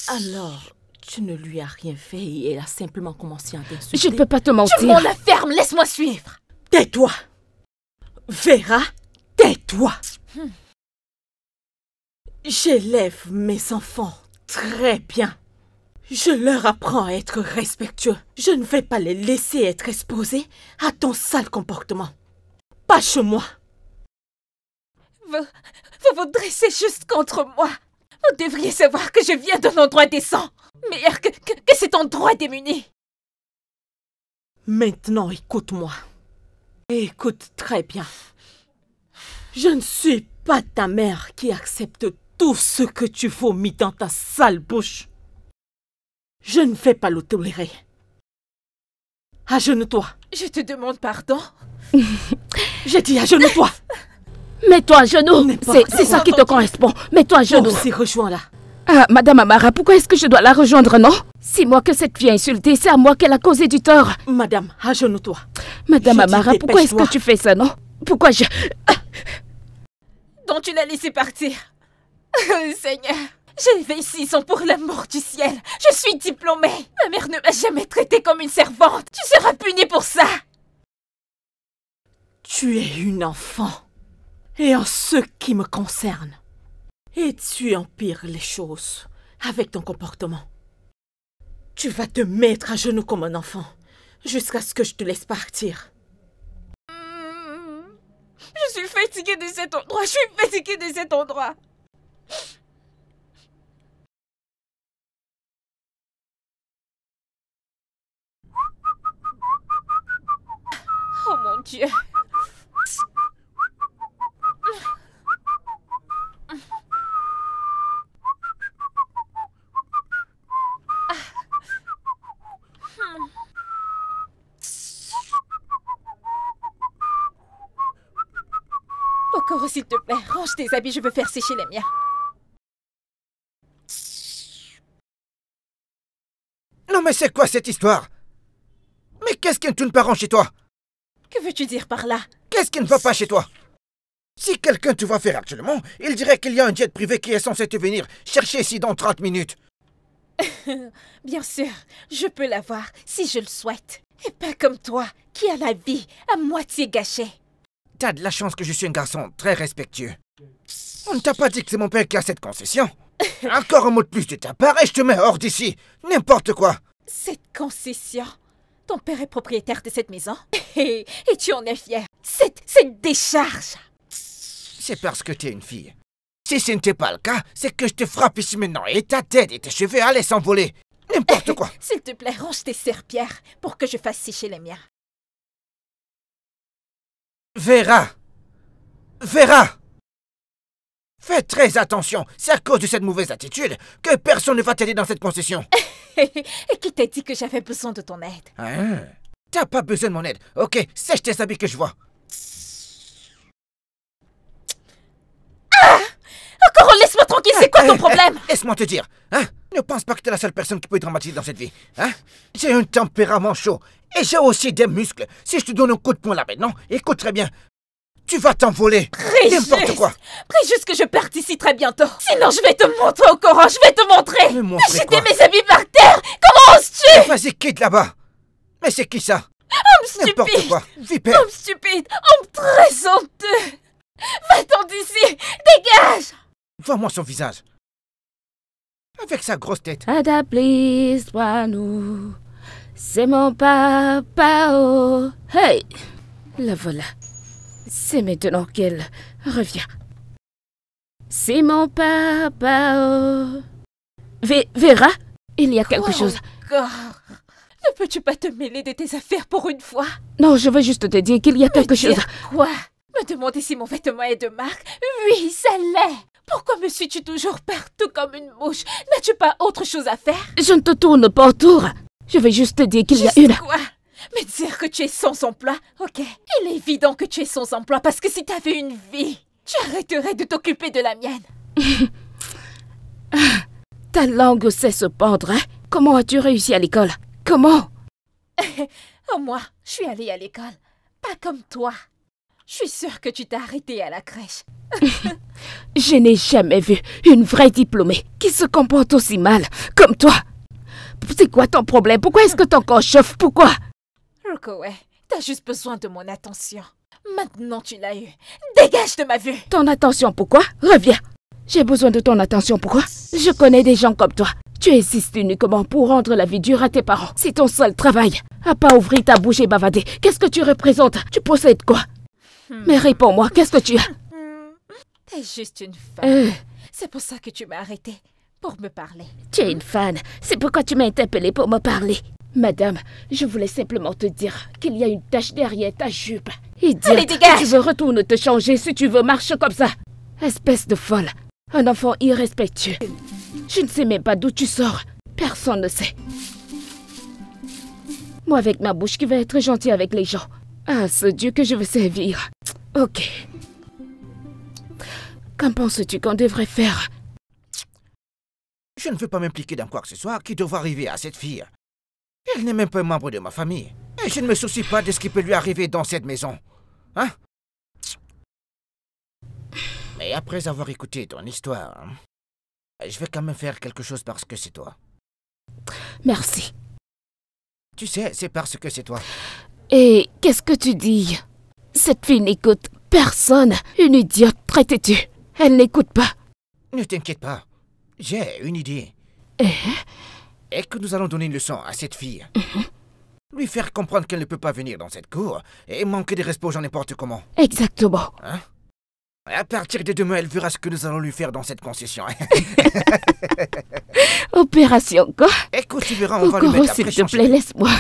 D: Alors, tu ne lui as rien fait et elle a simplement commencé à t'insulter.
E: Je ne peux pas te mentir.
B: Tu m'en la ferme, laisse-moi suivre.
D: Tais-toi! Vera, tais-toi! J'élève mes enfants très bien. Je leur apprends à être respectueux. Je ne vais pas les laisser être exposés à ton sale comportement. Pas chez moi.
B: Vous vous dressez juste contre moi. Vous devriez savoir que je viens d'un endroit décent. Meilleur que cet endroit démuni.
D: Maintenant, écoute-moi. Écoute très bien. Je ne suis pas ta mère qui accepte tout ce que tu vomis dans ta sale bouche. Je ne vais pas le tolérer. Agenouille-toi.
B: Je te demande pardon.
D: J'ai dit agenouille-toi.
E: Mets-toi à genoux. C'est ça qui te correspond. Mets-toi à genoux.
D: Aussi, rejoins-la.
E: Ah, Madame Amara, pourquoi est-ce que je dois la rejoindre, non? C'est moi que cette fille a insultée, c'est à moi qu'elle a causé du tort.
D: Madame, agenouille-toi.
E: Madame Amara, pourquoi est-ce que tu fais ça, non? Pourquoi je...
B: Donc tu l'as laissé partir. Seigneur, j'ai 26 ans pour l'amour du ciel. Je suis diplômée. Ma mère ne m'a jamais traitée comme une servante. Tu seras punie pour ça.
D: Tu es une enfant. Et en ce qui me concerne, et tu empires les choses avec ton comportement. Tu vas te mettre à genoux comme un enfant jusqu'à ce que je te laisse partir.
B: Je suis fatiguée de cet endroit. Je suis fatiguée de cet endroit. Oh mon Dieu. Encore, s'il te plaît, range tes habits, je veux faire sécher les miens.
A: Non mais c'est quoi cette histoire? Mais qu'est-ce qui ne tourne pas rond chez toi?
B: Que veux-tu dire par là?
A: Qu'est-ce qui ne va pas chez toi? Si quelqu'un te voit faire actuellement, il dirait qu'il y a un jet privé qui est censé te venir chercher ici dans 30 minutes.
B: Bien sûr, je peux l'avoir si je le souhaite. Et pas comme toi, qui a la vie à moitié gâchée.
A: T'as de la chance que je suis un garçon très respectueux. On ne t'a pas dit que c'est mon père qui a cette concession? Encore un mot de plus de ta part et je te mets hors d'ici. N'importe quoi.
B: Cette concession? Ton père est propriétaire de cette maison? Et tu en es fier? Cette décharge?
A: C'est parce que t'es une fille. Si ce n'était pas le cas, c'est que je te frappe ici maintenant et ta tête et tes cheveux allaient s'envoler. N'importe quoi.
B: S'il te plaît, range tes serpillères pour que je fasse sécher les miens.
A: Vera, Vera! Fais très attention, c'est à cause de cette mauvaise attitude que personne ne va t'aider dans cette concession.
B: Et qui t'a dit que j'avais besoin de ton aide?
A: Hein? T'as pas besoin de mon aide. Ok, sèche tes habits que je vois.
B: Encore, laisse-moi tranquille, c'est quoi ton problème?
A: Laisse-moi te dire, hein? Ne pense pas que t'es la seule personne qui peut être dramatique dans cette vie, hein? J'ai un tempérament chaud et j'ai aussi des muscles. Si je te donne un coup de poing là maintenant, écoute très bien, tu vas t'envoler. N'importe quoi.
B: Prie juste que je parte ici très bientôt. Sinon, je vais te montrer au Coran, je vais te montrer.
A: Me montrer
B: Jeter
A: quoi?
B: mes habits par terre. Comment oses-tu?
A: Vas-y, quitte là-bas. Mais c'est qui ça?
B: Homme
A: N'importe
B: stupide.
A: quoi. Vipère.
B: Homme stupide. Homme très honteux. Va-t'en d'ici. Dégage.
A: Vois-moi son visage. Avec sa grosse tête.
E: Ada, please, nous. C'est mon papa, oh. Hey, la voilà. C'est maintenant qu'elle revient. C'est mon papa, oh. Vera, il y a quelque chose.
B: Encore. Ne peux-tu pas te mêler de tes affaires pour une fois?
E: Non, je veux juste te dire qu'il y a quelque chose.
B: Quoi? Me demander si mon vêtement est de marque? Oui, ça l'est. Pourquoi me suis-tu toujours partout comme une mouche? N'as-tu pas autre chose à faire?
E: Je ne te tourne pas autour. Je vais juste te dire qu'il y a une...
B: Quoi? Me dire que tu es sans emploi? Ok. Il est évident que tu es sans emploi parce que si tu avais une vie, tu arrêterais de t'occuper de la mienne.
E: Ta langue sait se pendre, hein? Comment as-tu réussi à l'école? Comment?
B: Oh, moi, je suis allée à l'école. Pas comme toi. Je suis sûre que tu t'es arrêtée à la crèche.
E: Je n'ai jamais vu une vraie diplômée qui se comporte aussi mal comme toi. C'est quoi ton problème? Pourquoi est-ce que ton corps chauffe? Pourquoi?
B: Rokoway, t'as juste besoin de mon attention. Maintenant tu l'as eu. Dégage de ma vue.
E: Ton attention, pourquoi? Reviens. J'ai besoin de ton attention, pourquoi? Je connais des gens comme toi. Tu existes uniquement pour rendre la vie dure à tes parents. C'est ton seul travail. À pas ouvrir ta bouche et bavader. Qu'est-ce que tu représentes? Tu possèdes quoi? Mais réponds-moi, qu'est-ce que tu as?
B: T'es juste une femme. C'est pour ça que tu m'as arrêtée. Pour me parler.
E: Tu es une fan. C'est pourquoi tu m'as interpellée pour me parler. Madame, je voulais simplement te dire qu'il y a une tache derrière ta jupe. Idiote.
B: Allez, dégage!
E: Si tu veux, retourne te changer. Si tu veux, marche comme ça. Espèce de folle. Un enfant irrespectueux. Je ne sais même pas d'où tu sors. Personne ne sait. Moi, avec ma bouche qui va être gentille avec les gens. Ah, ce Dieu que je veux servir. Ok. Qu'en penses-tu qu'on devrait faire?
A: Je ne veux pas m'impliquer dans quoi que ce soit qui devrait arriver à cette fille. Elle n'est même pas un membre de ma famille. Et je ne me soucie pas de ce qui peut lui arriver dans cette maison. Hein? Mais après avoir écouté ton histoire, je vais quand même faire quelque chose parce que c'est toi.
E: Merci.
A: Tu sais, c'est parce que c'est toi.
E: Et qu'est-ce que tu dis? Cette fille n'écoute personne. Une idiote très têtue. Elle n'écoute pas.
A: Ne t'inquiète pas. J'ai une idée. Et que nous allons donner une leçon à cette fille. Lui faire comprendre qu'elle ne peut pas venir dans cette cour et manquer de respect aux gens n'importe comment.
E: Exactement.
A: Hein? À partir de demain, elle verra ce que nous allons lui faire dans cette concession.
E: Opération quoi?
A: Écoute, tu verras, on va lui mettre la
E: s'il
A: pression.
E: te plaît, laisse-moi.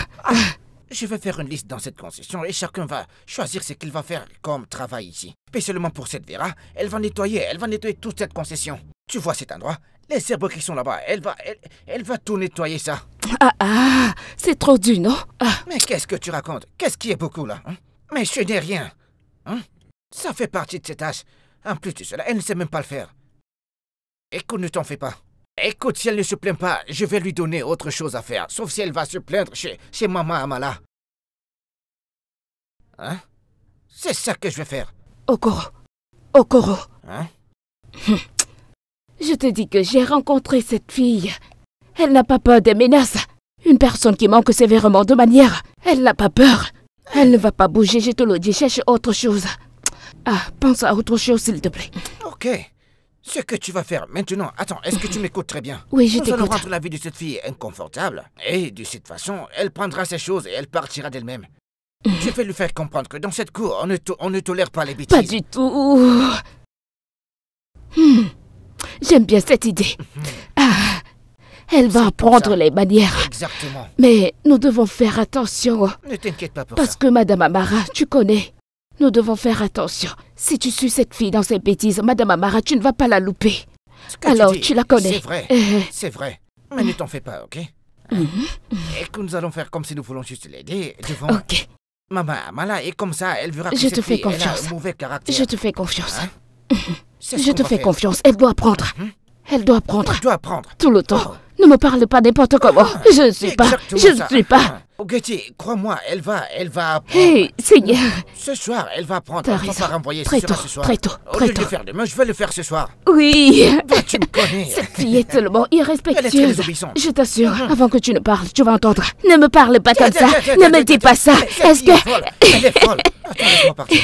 A: Je vais faire une liste dans cette concession et chacun va choisir ce qu'il va faire comme travail ici. Spécialement pour cette Vera, elle va nettoyer toute cette concession. Tu vois cet endroit? Les herbes qui sont là-bas, elle va tout nettoyer ça.
E: C'est trop dur, non?
A: Mais qu'est-ce que tu racontes? Qu'est-ce qui est beaucoup là? Hein? Mais je n'ai rien. Hein? Ça fait partie de ses tâches. En plus de cela, elle ne sait même pas le faire. Écoute, ne t'en fais pas. Écoute, si elle ne se plaint pas, je vais lui donner autre chose à faire. Sauf si elle va se plaindre chez Maman Amala. Hein? C'est ça que je vais faire.
E: Okoro.
A: Hein?
E: Je te dis que j'ai rencontré cette fille. Elle n'a pas peur des menaces. Une personne qui manque sévèrement de manière. Elle n'a pas peur. Elle ne va pas bouger, je te le dis. Cherche autre chose. Pense à autre chose, s'il te plaît.
A: Ok. Ce que tu vas faire maintenant... Attends, est-ce que tu m'écoutes très bien?
E: Oui, je
A: Nous allons
E: t'écoute.
A: rendre la vie de cette fille inconfortable. Et de cette façon, elle prendra ses choses et elle partira d'elle-même. Je vais lui faire comprendre que dans cette cour, on ne tolère pas les bêtises.
E: Pas du tout. J'aime bien cette idée. Elle va apprendre les manières.
A: Exactement.
E: Mais nous devons faire attention.
A: Ne t'inquiète pas pour
E: Parce
A: ça.
E: que Madame Amara, tu connais, Nous devons faire attention. Si tu suis cette fille dans ses bêtises, Madame Amara, tu ne vas pas la louper. Alors, tu la connais.
A: C'est vrai, c'est vrai. Mais ne t'en fais pas, ok? Et que nous allons faire comme si nous voulons juste l'aider devant...
E: Ok.
A: Maman Amala est comme ça, elle verra que
E: Je te
A: cette
E: fais
A: fille, elle a
E: confiance.
A: un mauvais caractère.
E: Je te fais confiance.
A: Hein? C'est ce
E: Je
A: qu'on
E: te
A: va
E: fais
A: faire.
E: confiance. Elle doit apprendre. Elle doit apprendre.
A: Tu dois apprendre.
E: Tout le temps. Ne me parle pas n'importe comment. Je ne suis pas.
A: Exactement
E: Je ne
A: ça.
E: suis pas.
A: Getty, crois-moi, elle va apprendre.
E: Hé, Seigneur.
A: Ce soir, elle va apprendre.
E: T'as
A: On va
E: raison.
A: pas renvoyer,
E: Très
A: ce sera
E: tôt,
A: ce soir.
E: très tôt,
A: Au
E: très
A: lieu de
E: tôt.
A: le faire demain, je vais le faire ce soir.
E: Oui.
A: Bah, tu me connais.
E: Cette fille est tellement
A: Elle est très
E: irrespectueuse.
A: désobéissante.
E: Je t'assure, avant que tu ne parles, tu vas entendre. Ne me parle pas comme ça.
A: Tiens,
E: Ne me dis pas ça.
A: Cette
E: Est-ce
A: fille est
E: que...
A: folle. Elle est folle. Attends, laisse-moi partir.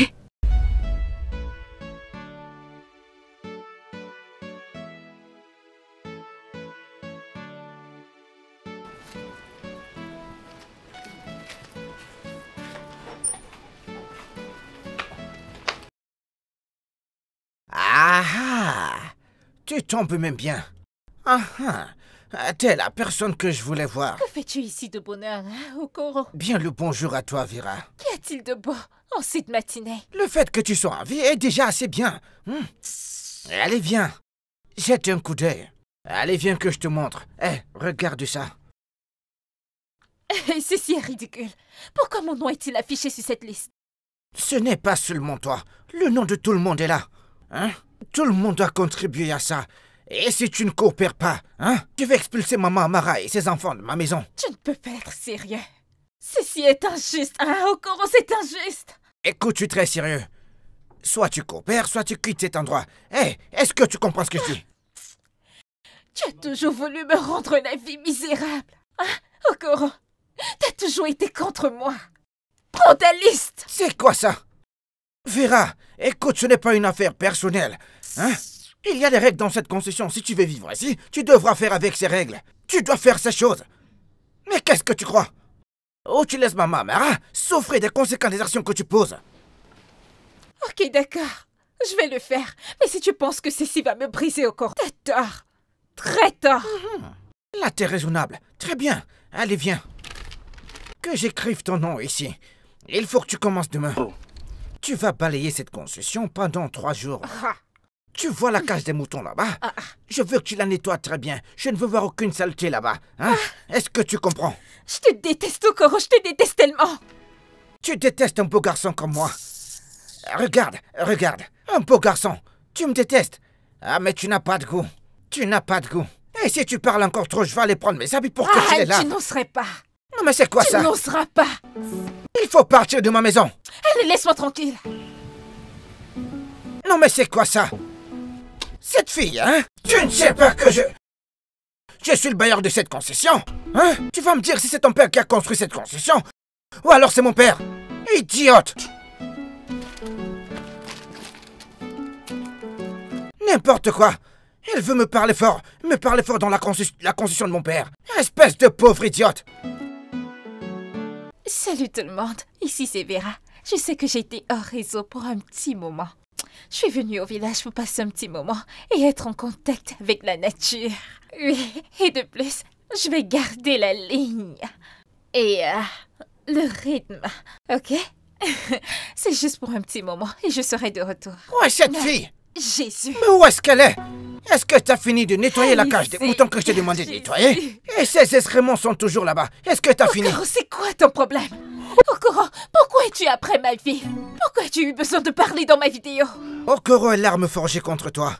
A: Ah, tu tombes même bien. T'es la personne que je voulais voir.
B: Que fais-tu ici de bonheur, hein, Okoro?
A: Bien le bonjour à toi, Vera.
B: Qu'y a-t-il de beau en cette matinée?
A: Le fait que tu sois en vie est déjà assez bien. Allez, viens. Jette un coup d'œil. Allez, viens que je te montre. Regarde ça.
B: Ceci est ridicule. Pourquoi mon nom est-il affiché sur cette liste?
A: Ce n'est pas seulement toi. Le nom de tout le monde est là. Tout le monde doit contribuer à ça. Et si tu ne coopères pas, tu vas expulser maman Amara et ses enfants de ma maison.
B: Tu ne peux pas être sérieux. Ceci est injuste, hein, Okoro, c'est injuste.
A: Écoute, je suis très sérieux. Soit tu coopères, soit tu quittes cet endroit. Est-ce que tu comprends ce que je dis?
B: Tu as toujours voulu me rendre la vie misérable. Hein, Okoro? T'as toujours été contre moi. Prends ta liste.
A: C'est quoi ça? Vera, écoute, ce n'est pas une affaire personnelle. Il y a des règles dans cette concession. Si tu veux vivre ici, tu devras faire avec ces règles. Tu dois faire ces choses. Mais qu'est-ce que tu crois? Ou tu laisses maman Amara souffrir des conséquences des actions que tu poses.
B: Ok, d'accord. Je vais le faire. Mais si tu penses que ceci va me briser au corps, t'as tort. Très tort.
A: Là, t'es raisonnable. Très bien. Allez, viens. Que j'écrive ton nom ici. Il faut que tu commences demain. Tu vas balayer cette concession pendant 3 jours. Tu vois la cage des moutons là-bas? Je veux que tu la nettoies très bien. Je ne veux voir aucune saleté là-bas. Est-ce que tu comprends?
B: Je te déteste, Okoro, je te déteste tellement.
A: Tu détestes un beau garçon comme moi. Regarde. Un beau garçon. Tu me détestes. Mais tu n'as pas de goût. Et si tu parles encore trop, je vais aller prendre mes habits pour que tu les laves.
B: Tu n'oserais pas.
A: Non, mais c'est quoi ça?
B: Tu n'oseras pas.
A: Il faut partir de ma maison.
B: Allez, laisse-moi tranquille.
A: Non, mais c'est quoi ça? Cette fille, Tu ne sais pas que je suis le bailleur de cette concession? Tu vas me dire si c'est ton père qui a construit cette concession? Ou alors c'est mon père? Idiote! N'importe quoi! Elle veut me parler fort dans la concession de mon père. Espèce de pauvre idiote!
B: Salut tout le monde, ici c'est Vera. Je sais que j'ai été hors réseau pour un petit moment. Je suis venue au village pour passer un petit moment et être en contact avec la nature. Oui, et de plus, je vais garder la ligne. Et le rythme, ok? C'est juste pour un petit moment et je serai de retour.
A: Où est cette fille?
B: Jésus!
A: Mais où est-ce qu'elle est? Est-ce que t'as fini de nettoyer la cage des moutons que je t'ai demandé de nettoyer? Et ces excréments sont toujours là-bas. Est-ce que t'as fini?
B: Okoro, c'est quoi ton problème? Okoro, pourquoi es-tu après ma vie? Pourquoi as-tu eu besoin de parler dans ma vidéo?
A: Okoro est l'arme forgée contre toi.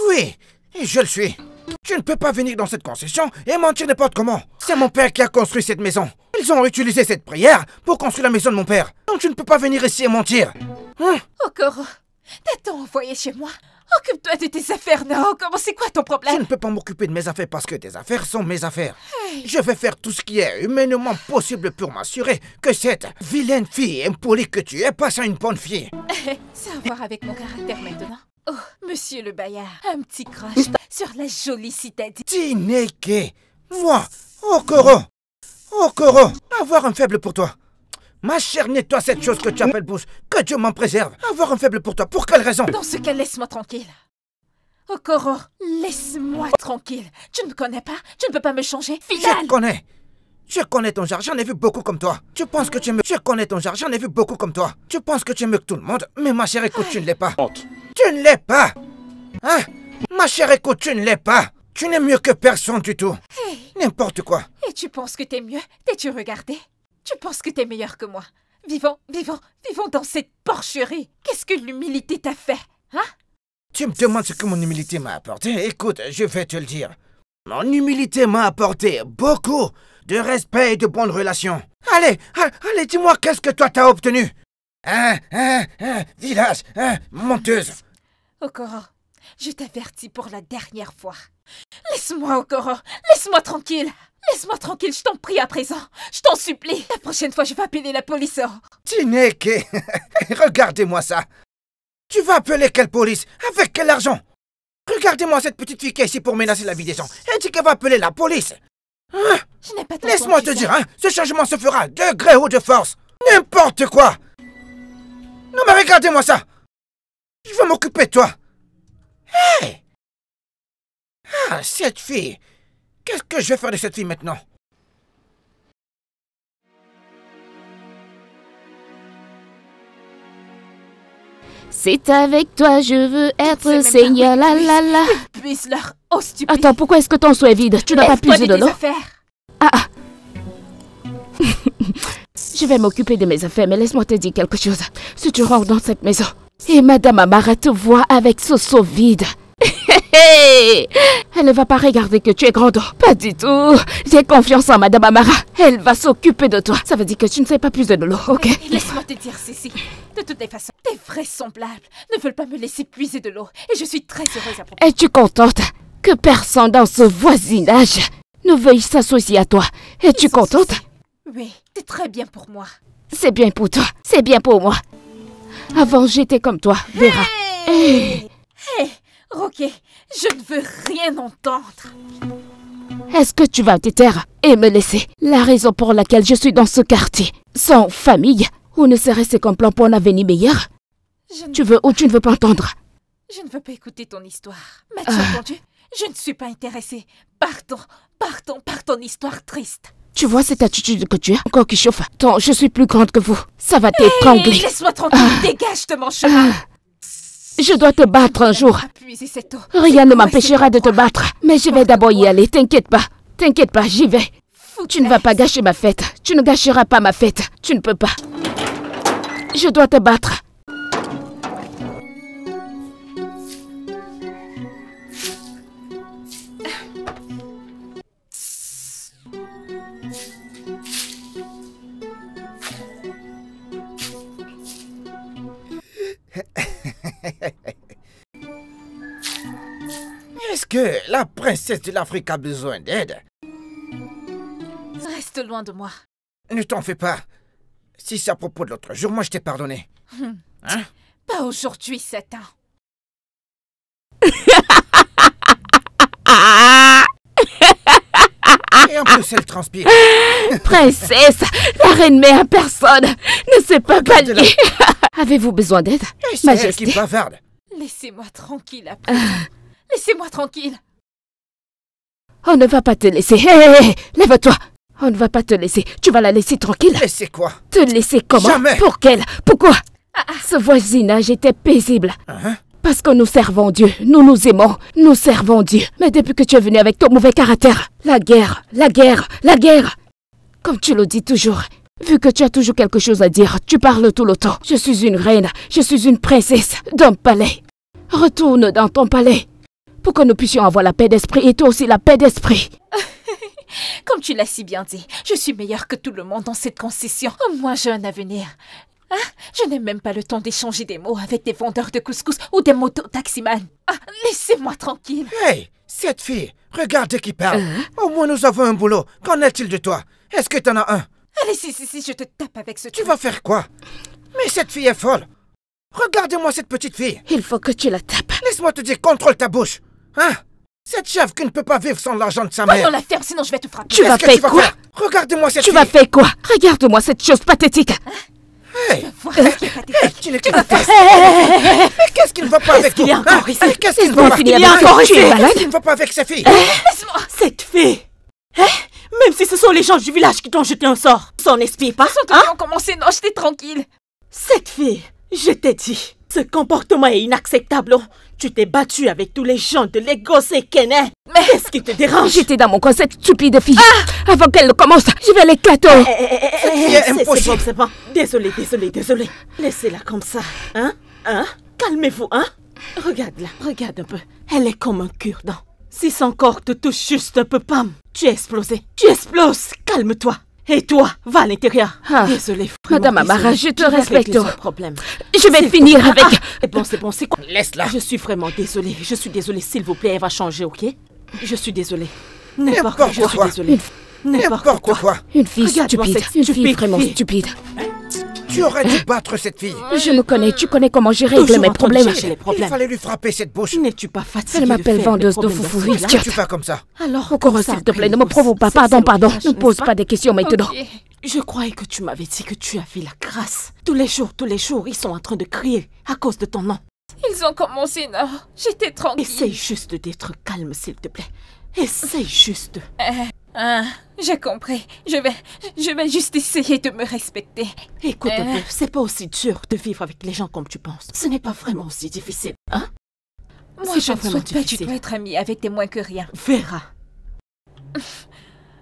A: Oui, je le suis. Tu ne peux pas venir dans cette concession et mentir n'importe comment. C'est mon père qui a construit cette maison. Ils ont utilisé cette prière pour construire la maison de mon père. Donc tu ne peux pas venir ici et mentir.
B: Okoro, t'as-t-on envoyé chez moi? Occupe-toi de tes affaires, non? Okoro, c'est quoi ton problème?
A: Je ne peux pas m'occuper de mes affaires parce que tes affaires sont mes affaires. Je vais faire tout ce qui est humainement possible pour m'assurer que cette vilaine fille impolie que tu es passe à une bonne fille.
B: Ça a à voir avec mon caractère maintenant. Oh, monsieur le Bayard, un petit crush sur la jolie citadine.
A: Tineke, moi, Okoro, avoir un faible pour toi. Ma chère, nettoie cette chose que tu appelles bouche. Que Dieu m'en préserve. Avoir un faible pour toi. Pour quelle raison?
B: Dans ce cas, laisse-moi tranquille. Okoro, laisse-moi tranquille. Tu ne me connais pas. Tu ne peux pas me changer. Final.
A: Je te connais. Je connais ton genre, j'en ai vu beaucoup comme toi. Tu penses que tu es mieux. Je connais ton genre, j'en ai vu beaucoup comme toi. Tu penses que tu es mieux que tout le monde, mais ma chère, écoute, tu ne l'es pas. Tu ne l'es pas. Hein? Ma chère, écoute, tu ne l'es pas. Tu n'es mieux que personne du tout.
B: Hey.
A: N'importe quoi.
B: Et tu penses que t'es mieux? T'es-tu regardé? Tu penses que t'es meilleur que moi? Vivons dans cette porcherie. Qu'est-ce que l'humilité t'a fait? Hein?
A: Tu me demandes ce que mon humilité m'a apporté? Écoute, je vais te le dire. Mon humilité m'a apporté beaucoup de respect et de bonnes relations. Allez, dis-moi qu'est-ce que toi t'as obtenu? Village, menteuse.
B: Okoro, je t'avertis pour la dernière fois. Laisse-moi, Okoro, laisse-moi tranquille. Laisse-moi tranquille, je t'en prie à présent. Je t'en supplie. La prochaine fois, je vais appeler la police.
A: Tineke, regardez-moi ça. Tu vas appeler quelle police? Avec quel argent? Regardez-moi cette petite fille qui est ici pour menacer la vie des gens. Elle dit qu'elle va appeler la police. Hein?
B: Je n'ai pas
A: Laisse-moi te dire, hein, ce changement se fera de gré ou de force. N'importe quoi. Non mais regardez-moi ça. Je vais m'occuper de toi. Hey! Ah, cette fille. Qu'est-ce que je vais faire de cette fille maintenant?
E: C'est avec toi, je veux être Seigneur, la la la.
B: Puisse leur... Oh, stupide.
E: Attends, pourquoi est-ce que ton seau est vide? Tu n'as pas puisé de l'eau? Ah. Je vais m'occuper de mes affaires, mais laisse-moi te dire quelque chose. Si tu rentres dans cette maison et Madame Amara te voit avec ce seau vide, elle ne va pas regarder que tu es grande. Pas du tout. J'ai confiance en Madame Amara. Elle va s'occuper de toi. Ça veut dire que tu ne sais pas puiser de l'eau, ok?
B: Laisse-moi te dire, Cécile. De toutes les façons, tes vraisemblables ne veulent pas me laisser puiser de l'eau. Et je suis très heureuse à propos.
E: Es-tu contente que personne dans ce voisinage ne veuille s'associer à toi? Es-tu contente?
B: Oui, c'est très bien pour moi.
E: C'est bien pour toi. C'est bien pour moi. Avant, j'étais comme toi, Vera.
B: Hey, Roquet, je ne veux rien entendre.
E: Est-ce que tu vas te taire et me laisser? La raison pour laquelle je suis dans ce quartier, sans famille, ou ne serait-ce qu'un plan pour un avenir meilleur? Tu veux ou tu ne veux pas entendre?
B: Je ne veux pas écouter ton histoire. M'as-tu entendu? Je ne suis pas intéressée. Partons par ton histoire triste.
E: Tu vois cette attitude que tu as? Encore qui chauffe. Attends, je suis plus grande que vous. Ça va t'étrangler.
B: Laisse-moi tranquille, dégage de mon chemin.
E: Je dois te battre un jour. Rien ne m'empêchera de te battre. Mais je vais d'abord y aller, t'inquiète pas. T'inquiète pas, j'y vais. Tu ne vas pas gâcher ma fête. Tu ne gâcheras pas ma fête. Tu ne peux pas. Je dois te battre.
A: Est-ce que la princesse de l'Afrique a besoin d'aide?
B: Reste loin de moi.
A: Ne t'en fais pas. Si c'est à propos de l'autre jour, moi je t'ai pardonné. Hein?
B: Pas aujourd'hui, Satan.
A: Et en plus, elle transpire.
E: Princesse, la reine mère personne ne sait pas pallier. Avez-vous besoin d'aide, Majesté?
A: C'est elle qui bavarde.
B: Laissez-moi tranquille après. Laissez-moi tranquille.
E: On ne va pas te laisser. Hé, lève-toi. On ne va pas te laisser. Tu vas la laisser tranquille.
A: Laisser quoi?
E: Te laisser comment?
A: Jamais.
E: Pour quelle? Pourquoi? Ce voisinage était paisible. Parce que nous servons Dieu. Nous nous aimons. Nous servons Dieu. Mais depuis que tu es venu avec ton mauvais caractère, la guerre, la guerre, la guerre. Comme tu le dis toujours. Vu que tu as toujours quelque chose à dire, tu parles tout le temps. Je suis une reine. Je suis une princesse d'un palais. Retourne dans ton palais. Pour que nous puissions avoir la paix d'esprit et toi aussi la paix d'esprit.
B: Comme tu l'as si bien dit, je suis meilleure que tout le monde dans cette concession. Au moins j'ai un avenir. Hein? Je n'ai même pas le temps d'échanger des mots avec des vendeurs de couscous ou des moto-taximans. Laissez-moi tranquille.
A: Hey, cette fille, regarde qui parle. Au moins nous avons un boulot. Qu'en est-il de toi? Est-ce que t'en as un?
B: Allez, si, je te tape avec ce truc.
A: Tu vas faire quoi? Mais cette fille est folle. Regardez-moi cette petite fille.
E: Il faut que tu la tapes.
A: Laisse-moi te dire, contrôle ta bouche. Hein? Cette chèvre qui ne peut pas vivre sans l'argent de sa mère.
B: Pardon la ferme, sinon je vais te frapper.
E: Tu vas faire quoi?
A: Regardez-moi cette fille.
E: Tu vas faire quoi? Regarde-moi cette chose pathétique.
A: Hey,
B: tu
A: n'es qu'une fesse. Mais qu'est-ce qui ne va pas avec toi?
D: Il est encore ici.
A: Qu'est-ce qui ne va pas?
E: Il est encore ici.
A: Qu'est-ce qui ne va pas avec ces filles?
B: Laisse-moi.
D: Cette fille. Même si ce sont les gens du village qui t'ont jeté un sort. Son esprit pas,
B: Ils ont commencé, non, j'étais tranquille.
D: Cette fille, je t'ai dit, ce comportement est inacceptable. Tu t'es battue avec tous les gens de Lagos et Kenya. Mais qu'est-ce qui te dérange?
E: J'étais dans mon coin, cette stupide fille. Avant qu'elle ne commence, je vais l'éclater.
D: C'est bon. Désolée. Laissez-la comme ça. Calmez-vous, Regarde-la, regarde un peu. Elle est comme un cure-dent. Si son corps te touche juste un peu, Pam, tu es explosé. Tu exploses. Calme-toi. Et toi, va à l'intérieur. Désolée.
E: Madame Amara, je te respecte.
D: Je
E: vais finir avec...
D: C'est bon, c'est quoi?
A: Laisse-la.
D: Je suis vraiment désolée. S'il vous plaît, elle va changer, ok? Je suis désolée.
A: N'importe quoi. N'importe quoi.
E: Une fille stupide. Une fille vraiment stupide.
A: Tu aurais dû battre cette fille.
E: Je me connais, tu connais comment je règle mes problèmes.
A: Il fallait lui frapper cette bouche.
D: N'es-tu pas fatiguée?
E: Elle m'appelle vendeuse de foufou.
A: Tu fais comme ça.
D: Alors,
E: encore s'il te plaît, ne me provoque pas. Pardon. Ne pose pas des questions maintenant.
B: Okay.
D: Je croyais que tu m'avais dit que tu avais la grâce. Tous les jours, ils sont en train de crier à cause de ton nom.
B: Ils ont commencé, non. J'étais tranquille.
D: Essaye juste d'être calme, s'il te plaît. Essaye juste.
B: J'ai compris. Je vais juste essayer de me respecter.
D: Écoute un peu, c'est pas aussi dur de vivre avec les gens comme tu penses. Ce n'est pas vraiment aussi difficile,
B: Moi, je ne souhaite pas du tout être amie avec des moins que rien.
D: Vera.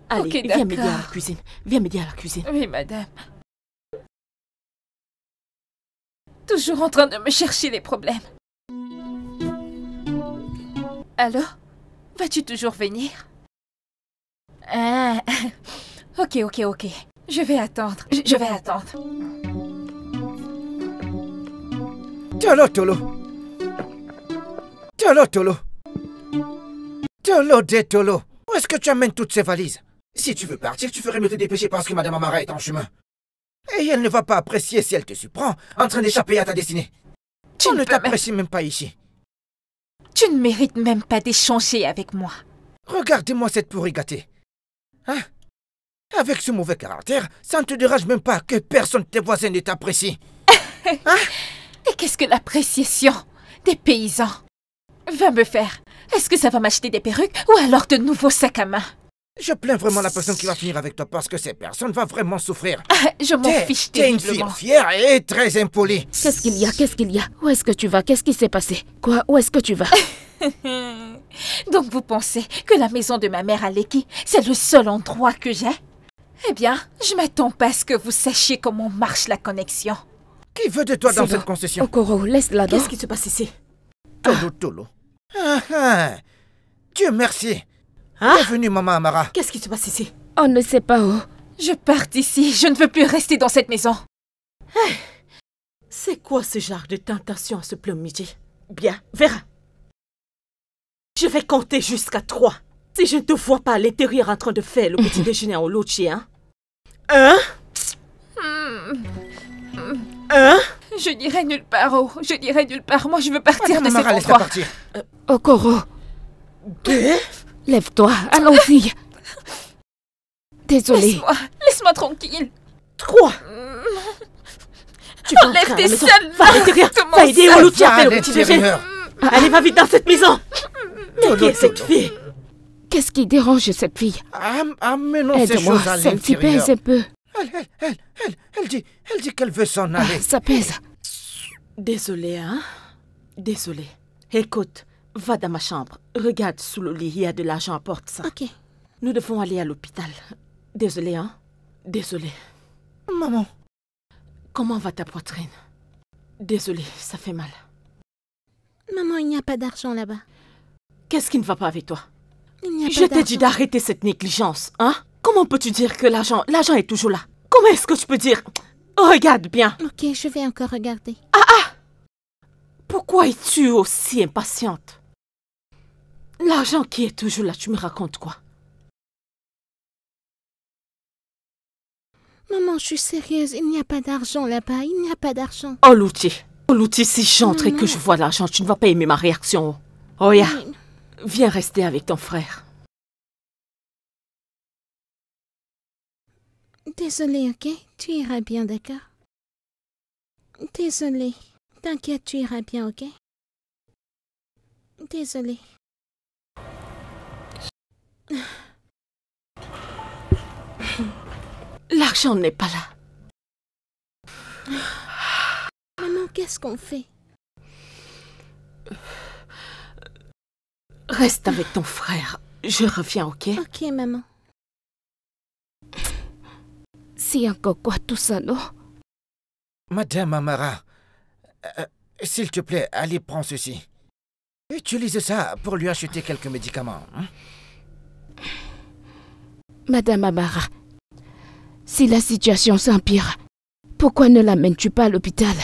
D: Allez,
B: Ok,
D: viens m'aider à
B: d'accord.
D: la cuisine. Viens m'aider à la cuisine.
B: Oui, madame. Toujours en train de me chercher les problèmes. Alors, vas-tu toujours venir? Ok. Je vais attendre. Je vais attendre.
A: Tolo. Où est-ce que tu amènes toutes ces valises? Si tu veux partir, tu ferais mieux te dépêcher parce que Madame Amara est en chemin. Et elle ne va pas apprécier si elle te surprend en train d'échapper à ta destinée. On ne t'apprécie même pas ici.
B: Tu ne mérites même pas d'échanger avec moi.
A: Regardez-moi cette pourrie gâtée. Avec ce mauvais caractère, ça ne te dérange même pas que personne de tes voisins ne t'apprécie.
B: Et qu'est-ce que l'appréciation des paysans? Va me faire. Est-ce que ça va m'acheter des perruques ou alors de nouveaux sacs à main?
A: Je plains vraiment la personne qui va finir avec toi parce que cette personne va vraiment souffrir.
B: Je m'en fiche
A: T'es une fille
B: terriblement.
A: fière et très impolie.
E: Qu'est-ce qu'il y a? Où est-ce que tu vas? Qu'est-ce qui s'est passé? Quoi? Où est-ce que tu vas?
B: Donc vous pensez que la maison de ma mère à Lekki, c'est le seul endroit que j'ai? Eh bien, je m'attends pas à ce que vous sachiez comment marche la connexion.
A: Qui veut de toi dans
E: C'est
A: cette
E: bon.
A: concession?
E: Okoro, laisse-la donc.
D: Qu'est-ce qui se passe ici?
A: Tolo. Dieu merci. Bienvenue, Maman Amara.
D: Qu'est-ce qui se passe ici?
E: On ne sait pas où.
B: Je pars d'ici, je ne veux plus rester dans cette maison.
D: C'est quoi ce genre de tentation à ce plein midi? Bien, Vera. Je vais compter jusqu'à 3. Si je ne te vois pas à l'intérieur en train de faire le petit déjeuner au Lochi, 1.
B: Je n'irai nulle part, je n'irai nulle part. Moi, je veux partir
A: Madame
B: de cet
A: Amara, laisse-la
B: endroit.
A: partir.
E: Okoro,
D: 2.
E: lève-toi. Allons-y. Désolée.
B: Laisse-moi tranquille.
D: 3. Tu vas
B: Enlève
D: entrer à
B: tes
D: la maison.
B: sales
D: Va à l'intérieur.
B: mains,
D: Va aider
B: comment
D: au Lochi à
A: Va
D: faire
A: à
D: le petit déjeuner.
A: l'intérieur.
D: Allez, va vite dans cette maison. Mais qui est cette fille?
E: Qu'est-ce qui dérange cette fille?
A: Amenons ces
E: Aide-moi,
A: choses à
E: celle-ci pèse
A: l'intérieur.
E: un peu.
A: Elle dit qu'elle veut s'en aller.
E: Ça pèse.
D: Désolée, Désolée. Écoute, va dans ma chambre. Regarde sous le lit, il y a de l'argent, apporte ça.
C: Ok.
D: Nous devons aller à l'hôpital. Désolée, Désolée.
A: Maman.
D: Comment va ta poitrine? Désolée, ça fait mal.
C: Maman, il n'y a pas d'argent là-bas.
D: Qu'est-ce qui ne va pas avec toi?
C: Il n'y a pas
D: Je t'ai
C: d'argent.
D: dit d'arrêter cette négligence, Comment peux-tu dire que l'argent est toujours là? Comment est-ce que tu peux dire? Regarde bien.
C: Ok, je vais encore regarder.
D: Pourquoi es-tu aussi impatiente? L'argent qui est toujours là, tu me racontes quoi?
C: Maman, je suis sérieuse. Il n'y a pas d'argent là-bas. Il n'y a pas d'argent.
D: Oh, Louti, si j'entre et que je vois l'argent, tu ne vas pas aimer ma réaction. Oya, viens rester avec ton frère.
C: Désolée, ok? Tu iras bien, d'accord? Désolée. T'inquiète, tu iras bien, ok? Désolée.
D: L'argent n'est pas là.
C: Maman, qu'est-ce qu'on fait?
D: Reste avec ton frère. Je reviens, ok?
C: Ok, maman.
E: C'est encore quoi tout ça, non?
A: Madame Amara, s'il te plaît, allez, prends ceci. Utilise ça pour lui acheter quelques médicaments. Hein?
E: Madame Amara, si la situation s'empire, pourquoi ne l'amènes-tu pas à l'hôpital?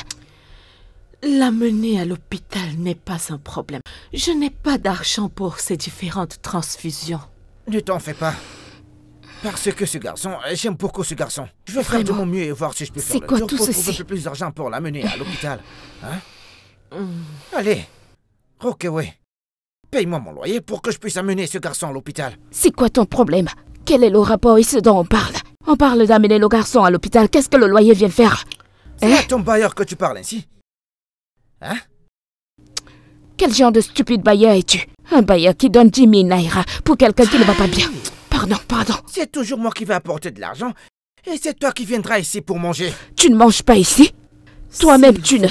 D: L'amener à l'hôpital n'est pas un problème. Je n'ai pas d'argent pour ces différentes transfusions.
A: Ne t'en fais pas. Parce que ce garçon, j'aime beaucoup ce garçon. Je vais faire de mon mieux et voir si je peux faire le tour pour trouver plus d'argent pour l'amener à l'hôpital. Hein? Allez, Rockaway, paye-moi mon loyer pour que je puisse amener ce garçon à l'hôpital.
E: C'est quoi ton problème? Quel est le rapport et ce dont on parle? On parle d'amener le garçon à l'hôpital. Qu'est-ce que le loyer vient faire?
A: C'est à ton bailleur que tu parles ainsi? Hein?
E: Quel genre de stupide bailleur es-tu? Un bailleur qui donne 10 000 naira pour quelqu'un qui ne va pas bien. Pardon.
A: C'est toujours moi qui vais apporter de l'argent et c'est toi qui viendras ici pour manger.
E: Tu ne manges pas ici? Toi-même, tu ne...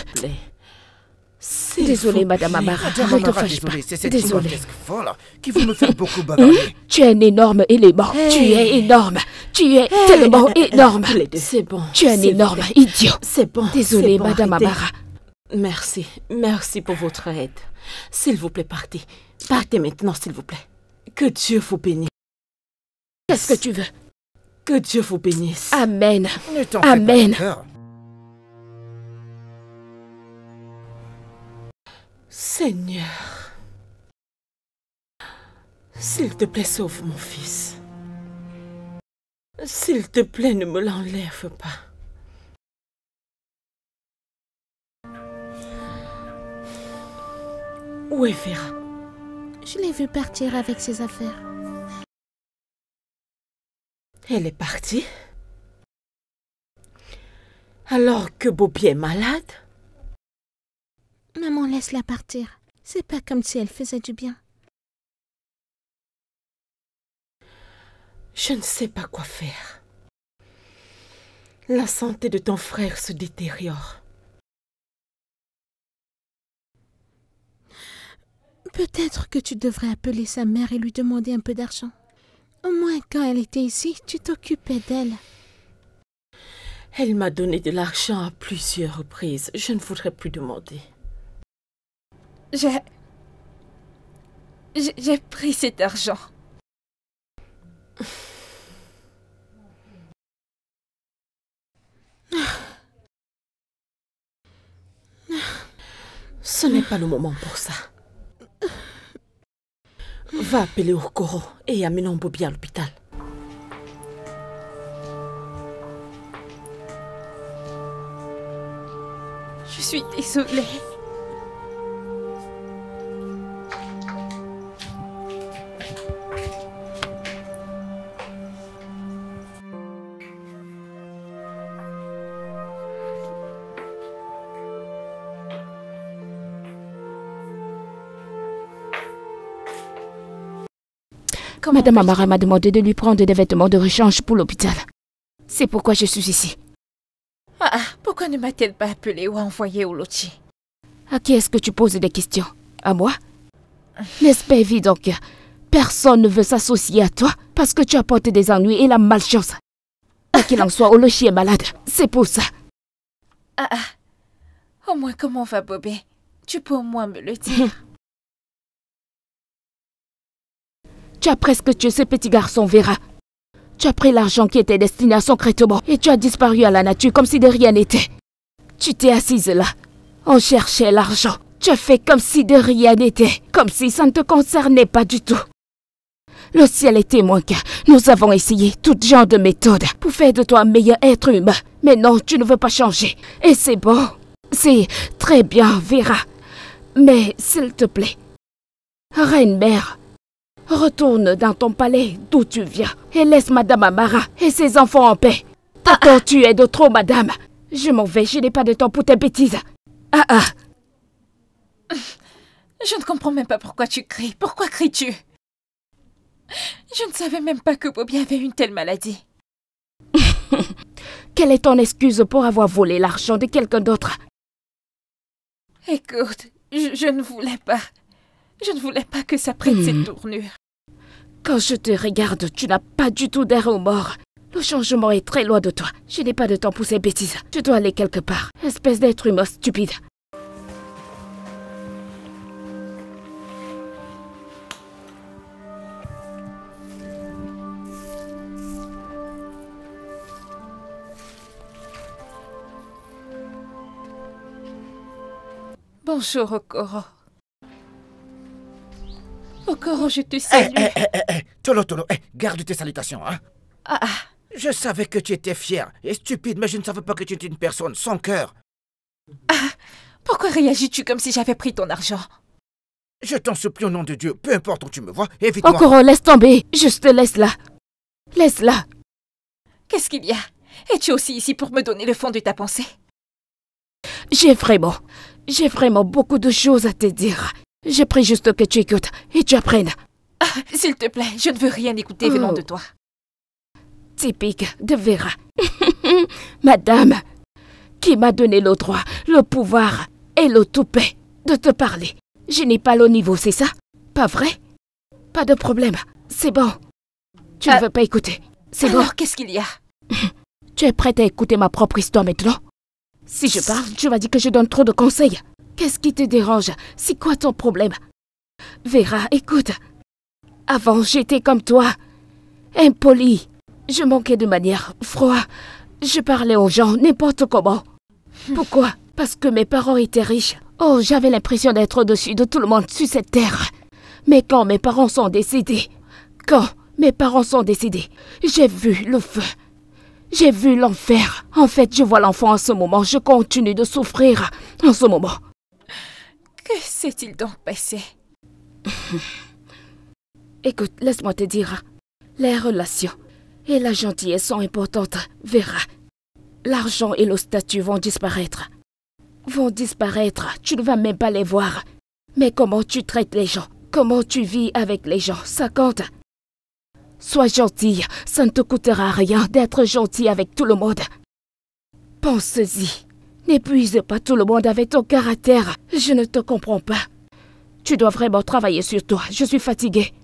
D: Désolée,
E: Madame Amara.
A: Ne te fâche pas. C'est cette gigantesque folle qui veut me faire beaucoup bagarrer.
E: Tu es un énorme élément. Tu es énorme. Tu es tellement énorme.
D: C'est bon.
E: Tu es un énorme idiot.
D: C'est bon.
E: Désolée,
D: bon,
E: Madame
D: arrêtez.
E: Amara.
D: Merci pour votre aide. S'il vous plaît, partez. Partez maintenant, s'il vous plaît. Que Dieu vous bénisse.
E: Qu'est-ce que tu veux?
D: Que Dieu vous bénisse.
E: Amen.
A: Ne t'en fais pas,
E: Amen.
A: d'accord?
D: Seigneur, s'il te plaît, sauve mon fils. S'il te plaît, ne me l'enlève pas. Où est Vera?
C: Je l'ai vue partir avec ses affaires.
D: Elle est partie? Alors que Bobby est malade?
C: Maman, laisse-la partir. C'est pas comme si elle faisait du bien.
D: Je ne sais pas quoi faire. La santé de ton frère se détériore.
C: Peut-être que tu devrais appeler sa mère et lui demander un peu d'argent. Au moins, quand elle était ici, tu t'occupais d'elle.
D: Elle m'a donné de l'argent à plusieurs reprises. Je ne voudrais plus demander.
B: J'ai pris cet argent.
D: Ce n'est pas le moment pour ça. Va appeler Okoro et amenons Bobby à l'hôpital.
B: Je suis désolée.
E: Madame Amara m'a demandé de lui prendre des vêtements de rechange pour l'hôpital. C'est pourquoi je suis ici.
B: Pourquoi ne m'a-t-elle pas appelé ou envoyé au loti?
E: À qui est-ce que tu poses des questions? À moi? N'est-ce pas évident que personne ne veut s'associer à toi parce que tu apportes des ennuis et la malchance? Quoi qu'il en soit, Olochi est malade. C'est pour ça.
B: Au moins, comment va Bobby? Tu peux au moins me le dire.
E: Tu as presque tué ce petit garçon, Vera. Tu as pris l'argent qui était destiné à son crétement et tu as disparu à la nature comme si de rien n'était. Tu t'es assise là. On cherchait l'argent. Tu as fait comme si de rien n'était. Comme si ça ne te concernait pas du tout. Le ciel est témoin que nous avons essayé tout genre de méthodes pour faire de toi un meilleur être humain. Mais non, tu ne veux pas changer. Et c'est bon. C'est très bien, Vera. Mais s'il te plaît, reine-mère, retourne dans ton palais d'où tu viens et laisse Madame Amara et ses enfants en paix. D'accord, tu es de trop, madame. Je m'en vais, je n'ai pas de temps pour tes bêtises.
B: Je ne comprends même pas pourquoi tu cries. Pourquoi cries-tu? Je ne savais même pas que Bobby avait une telle maladie.
E: Quelle est ton excuse pour avoir volé l'argent de quelqu'un d'autre?
B: Écoute, je ne voulais pas. Je ne voulais pas que ça prenne cette tournure.
E: Quand je te regarde, tu n'as pas du tout d'air au mort. Le changement est très loin de toi. Je n'ai pas de temps pour ces bêtises. Tu dois aller quelque part. Espèce d'être humain stupide.
B: Bonjour, Okoro. Okoro, je te salue.
A: Tolo, garde tes salutations, hein. Je savais que tu étais fière et stupide, mais je ne savais pas que tu étais une personne sans cœur.
B: Pourquoi réagis-tu comme si j'avais pris ton argent?
A: Je t'en supplie au nom de Dieu, peu importe où tu me vois, évite-moi.
E: Okoro, laisse tomber. Juste laisse-la. Laisse-la.
B: Qu'est-ce qu'il y a? Es-tu aussi ici pour me donner le fond de ta pensée?
E: J'ai vraiment beaucoup de choses à te dire. Je prie juste que tu écoutes et tu apprennes.
B: S'il te plaît, je ne veux rien écouter venant de toi.
E: Typique de Vera. Madame, qui m'a donné le droit, le pouvoir et le toupet de te parler. Je n'ai pas le niveau, c'est ça? Pas vrai? Pas de problème. C'est bon. Tu ne veux pas écouter. C'est bon.
B: Alors, qu'est-ce qu'il y a?
E: Tu es prête à écouter ma propre histoire maintenant? Si je parle, tu vas dire que je donne trop de conseils. Qu'est-ce qui te dérange? C'est quoi ton problème? Vera, écoute. Avant, j'étais comme toi. Impolie. Je manquais de manière, froid. Je parlais aux gens n'importe comment. Pourquoi? Parce que mes parents étaient riches. Oh, j'avais l'impression d'être au-dessus de tout le monde sur cette terre. Mais quand mes parents sont décédés, j'ai vu le feu. J'ai vu l'enfer. En fait, je vois l'enfant en ce moment. Je continue de souffrir en ce moment.
B: Que s'est-il donc passé?
E: Écoute, laisse-moi te dire. Les relations et la gentillesse sont importantes, Vera. L'argent et le statut vont disparaître. Tu ne vas même pas les voir. Mais comment tu traites les gens? Comment tu vis avec les gens? Ça compte. Sois gentille. Ça ne te coûtera rien d'être gentil avec tout le monde. Pense-y. N'épuise pas tout le monde avec ton caractère. Je ne te comprends pas. Tu dois vraiment travailler sur toi. Je suis fatiguée.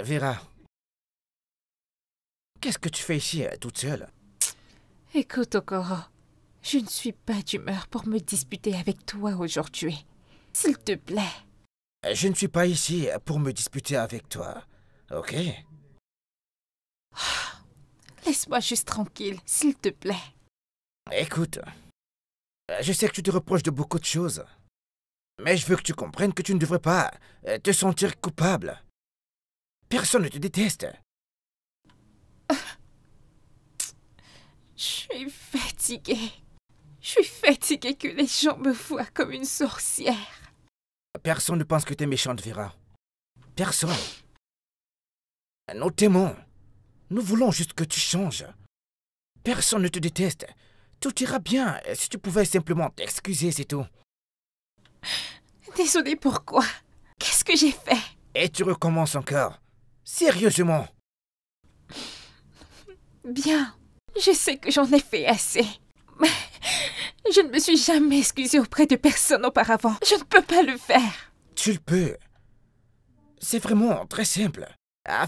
A: Vera, qu'est-ce que tu fais ici, toute seule?
B: Écoute, Okoro, je ne suis pas d'humeur pour me disputer avec toi aujourd'hui. S'il te plaît.
A: Je ne suis pas ici pour me disputer avec toi, ok?
B: Laisse-moi juste tranquille, s'il te plaît.
A: Écoute, je sais que tu te reproches de beaucoup de choses, mais je veux que tu comprennes que tu ne devrais pas te sentir coupable. Personne ne te déteste.
B: Je suis fatiguée. Je suis fatiguée que les gens me voient comme une sorcière.
A: Personne ne pense que tu es méchante, Vera. Personne. Nous t'aimons. Nous voulons juste que tu changes. Personne ne te déteste. Tout ira bien. Si tu pouvais simplement t'excuser, c'est tout.
B: Désolée, pourquoi? Qu'est-ce que j'ai fait?
A: Et tu recommences encore. Sérieusement.
B: Bien. Je sais que j'en ai fait assez. Mais je ne me suis jamais excusée auprès de personne auparavant. Je ne peux pas le faire.
A: Tu le peux. C'est vraiment très simple.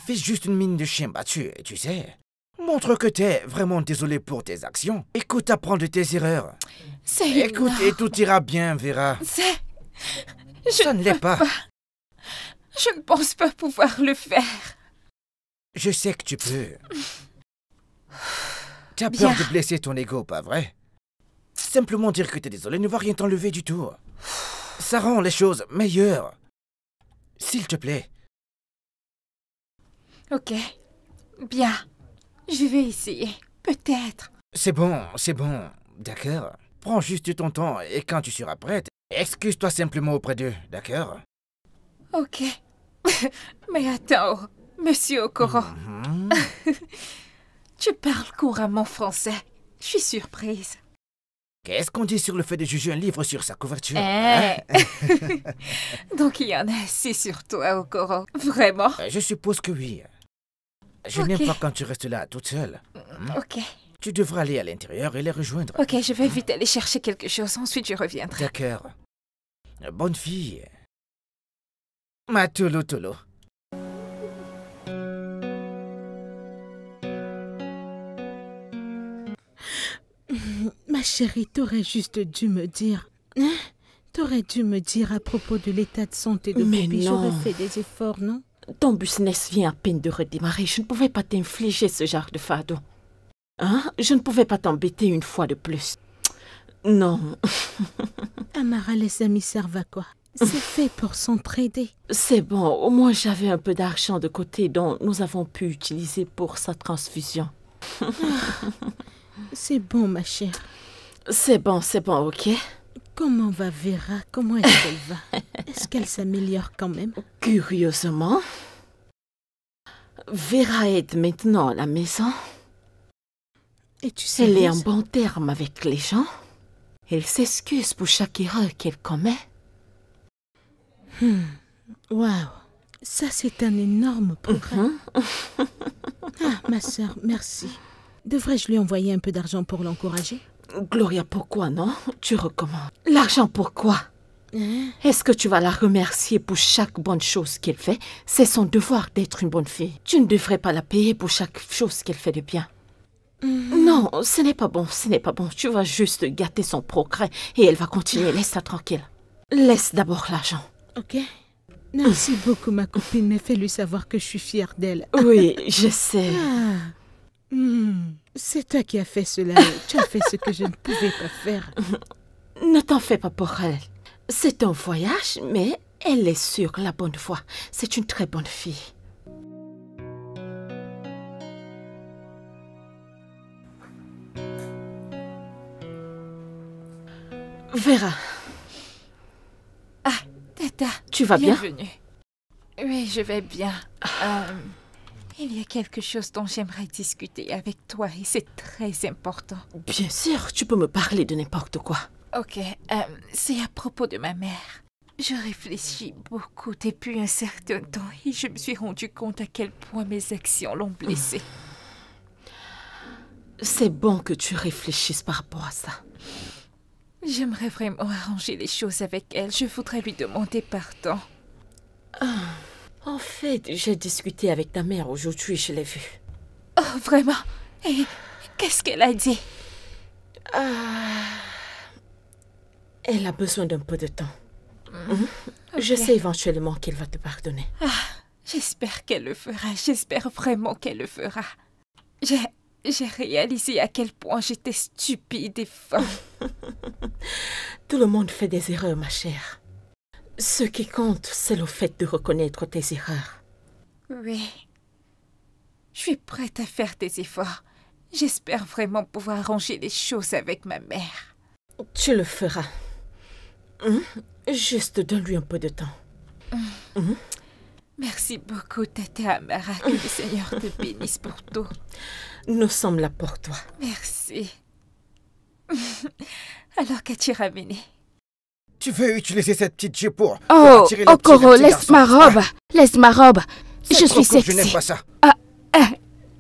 A: Fais juste une mine de chien battu, tu sais. Montre que t'es vraiment désolé pour tes actions. Écoute, apprends de tes erreurs. Écoute, et tout ira bien, Vera. Ça ne l'est pas.
B: Je ne pense pas pouvoir le faire.
A: Je sais que tu peux. Tu as peur de blesser ton ego, pas vrai? Simplement dire que t'es désolé ne va rien t'enlever du tout. Ça rend les choses meilleures. S'il te plaît.
B: Ok. Bien. Je vais essayer. Peut-être.
A: C'est bon, d'accord. Prends juste ton temps et quand tu seras prête, excuse-toi simplement auprès d'eux, d'accord?
B: Ok. Mais attends, monsieur Okoro. Tu parles couramment français. Je suis surprise.
A: Qu'est-ce qu'on dit sur le fait de juger un livre sur sa couverture?
B: Donc il y en a assez sur toi, Okoro. Vraiment?
A: Je suppose que oui. Je n'aime pas quand tu restes là toute seule.
B: Ok.
A: Tu devras aller à l'intérieur et les rejoindre.
B: Ok, je vais vite aller chercher quelque chose. Ensuite, je reviendrai.
A: D'accord. Bonne fille. Matolo Tolo.
C: Ma chérie, t'aurais juste dû me dire. Hein? T'aurais dû me dire à propos de l'état de santé de
D: Mais
C: Bobby.
D: non.
C: J'aurais fait des efforts, non?
D: Ton business vient à peine de redémarrer. Je ne pouvais pas t'infliger ce genre de fardeau. Hein? Je ne pouvais pas t'embêter une fois de plus. Non.
C: Amara, les amis servent à quoi? C'est fait pour s'entraider.
D: C'est bon, au moins j'avais un peu d'argent de côté dont nous avons pu utiliser pour sa transfusion.
C: C'est bon, ma chère.
D: C'est bon, ok?
C: Comment va Vera? Comment est-ce qu'elle va? Est-ce qu'elle s'améliore quand même?
D: Curieusement, Vera est maintenant à la maison.
C: Et tu sais,
D: Elle est en bon terme avec les gens. Elle s'excuse pour chaque erreur qu'elle commet.
C: Waouh, ça c'est un énorme progrès. Ah, ma sœur, merci. Devrais-je lui envoyer un peu d'argent pour l'encourager?
D: Gloria, pourquoi non? Tu recommandes. L'argent pourquoi?
C: Hein?
D: Est-ce que tu vas la remercier pour chaque bonne chose qu'elle fait? C'est son devoir d'être une bonne fille. Tu ne devrais pas la payer pour chaque chose qu'elle fait de bien. Non, ce n'est pas bon, ce n'est pas bon. Tu vas juste gâter son progrès et elle va continuer. Laisse-la tranquille. Laisse d'abord l'argent.
C: Ok. Merci beaucoup, ma copine, mais fais-lui savoir que je suis fière d'elle.
D: Oui, je sais.
C: Ah. C'est toi qui as fait cela. Tu as fait ce que je ne pouvais pas faire.
D: Ne t'en fais pas pour elle. C'est un voyage, mais elle est sur la bonne voie. C'est une très bonne fille. Vera.
B: Ah, Tata.
D: Tu vas bien?
B: Bienvenue. Oui, je vais bien. Il y a quelque chose dont j'aimerais discuter avec toi et c'est très important.
D: Bien sûr, tu peux me parler de n'importe quoi.
B: Ok, c'est à propos de ma mère. Je réfléchis beaucoup depuis un certain temps et je me suis rendu compte à quel point mes actions l'ont blessée.
D: C'est bon que tu réfléchisses par rapport à ça.
B: J'aimerais vraiment arranger les choses avec elle. Je voudrais lui demander pardon.
D: En fait, j'ai discuté avec ta mère aujourd'hui, je l'ai vue.
B: Oh, vraiment? Et qu'est-ce qu'elle a dit?
D: Elle a besoin d'un peu de temps.
B: Okay.
D: Je sais éventuellement qu'elle va te pardonner.
B: J'espère qu'elle le fera. J'espère vraiment qu'elle le fera. J'ai réalisé à quel point j'étais stupide et folle.
D: Tout le monde fait des erreurs, ma chère. Ce qui compte, c'est le fait de reconnaître tes erreurs.
B: Oui. Je suis prête à faire des efforts. J'espère vraiment pouvoir arranger les choses avec ma mère.
D: Tu le feras. Juste donne-lui un peu de temps.
B: Merci beaucoup, Tata Amara. Que le Seigneur te bénisse pour tout.
D: Nous sommes là pour toi.
B: Merci. Alors, qu'as-tu ramené?
A: Tu veux utiliser cette petite jupe pour
E: Oh,
A: attirer les
E: Okoro,
A: petits
E: laisse ma
A: garçons,
E: robe. Laisse ma robe.
A: C'est
E: Je
A: trop
E: suis
A: court, Je n'aime
E: sexy.
A: pas ça.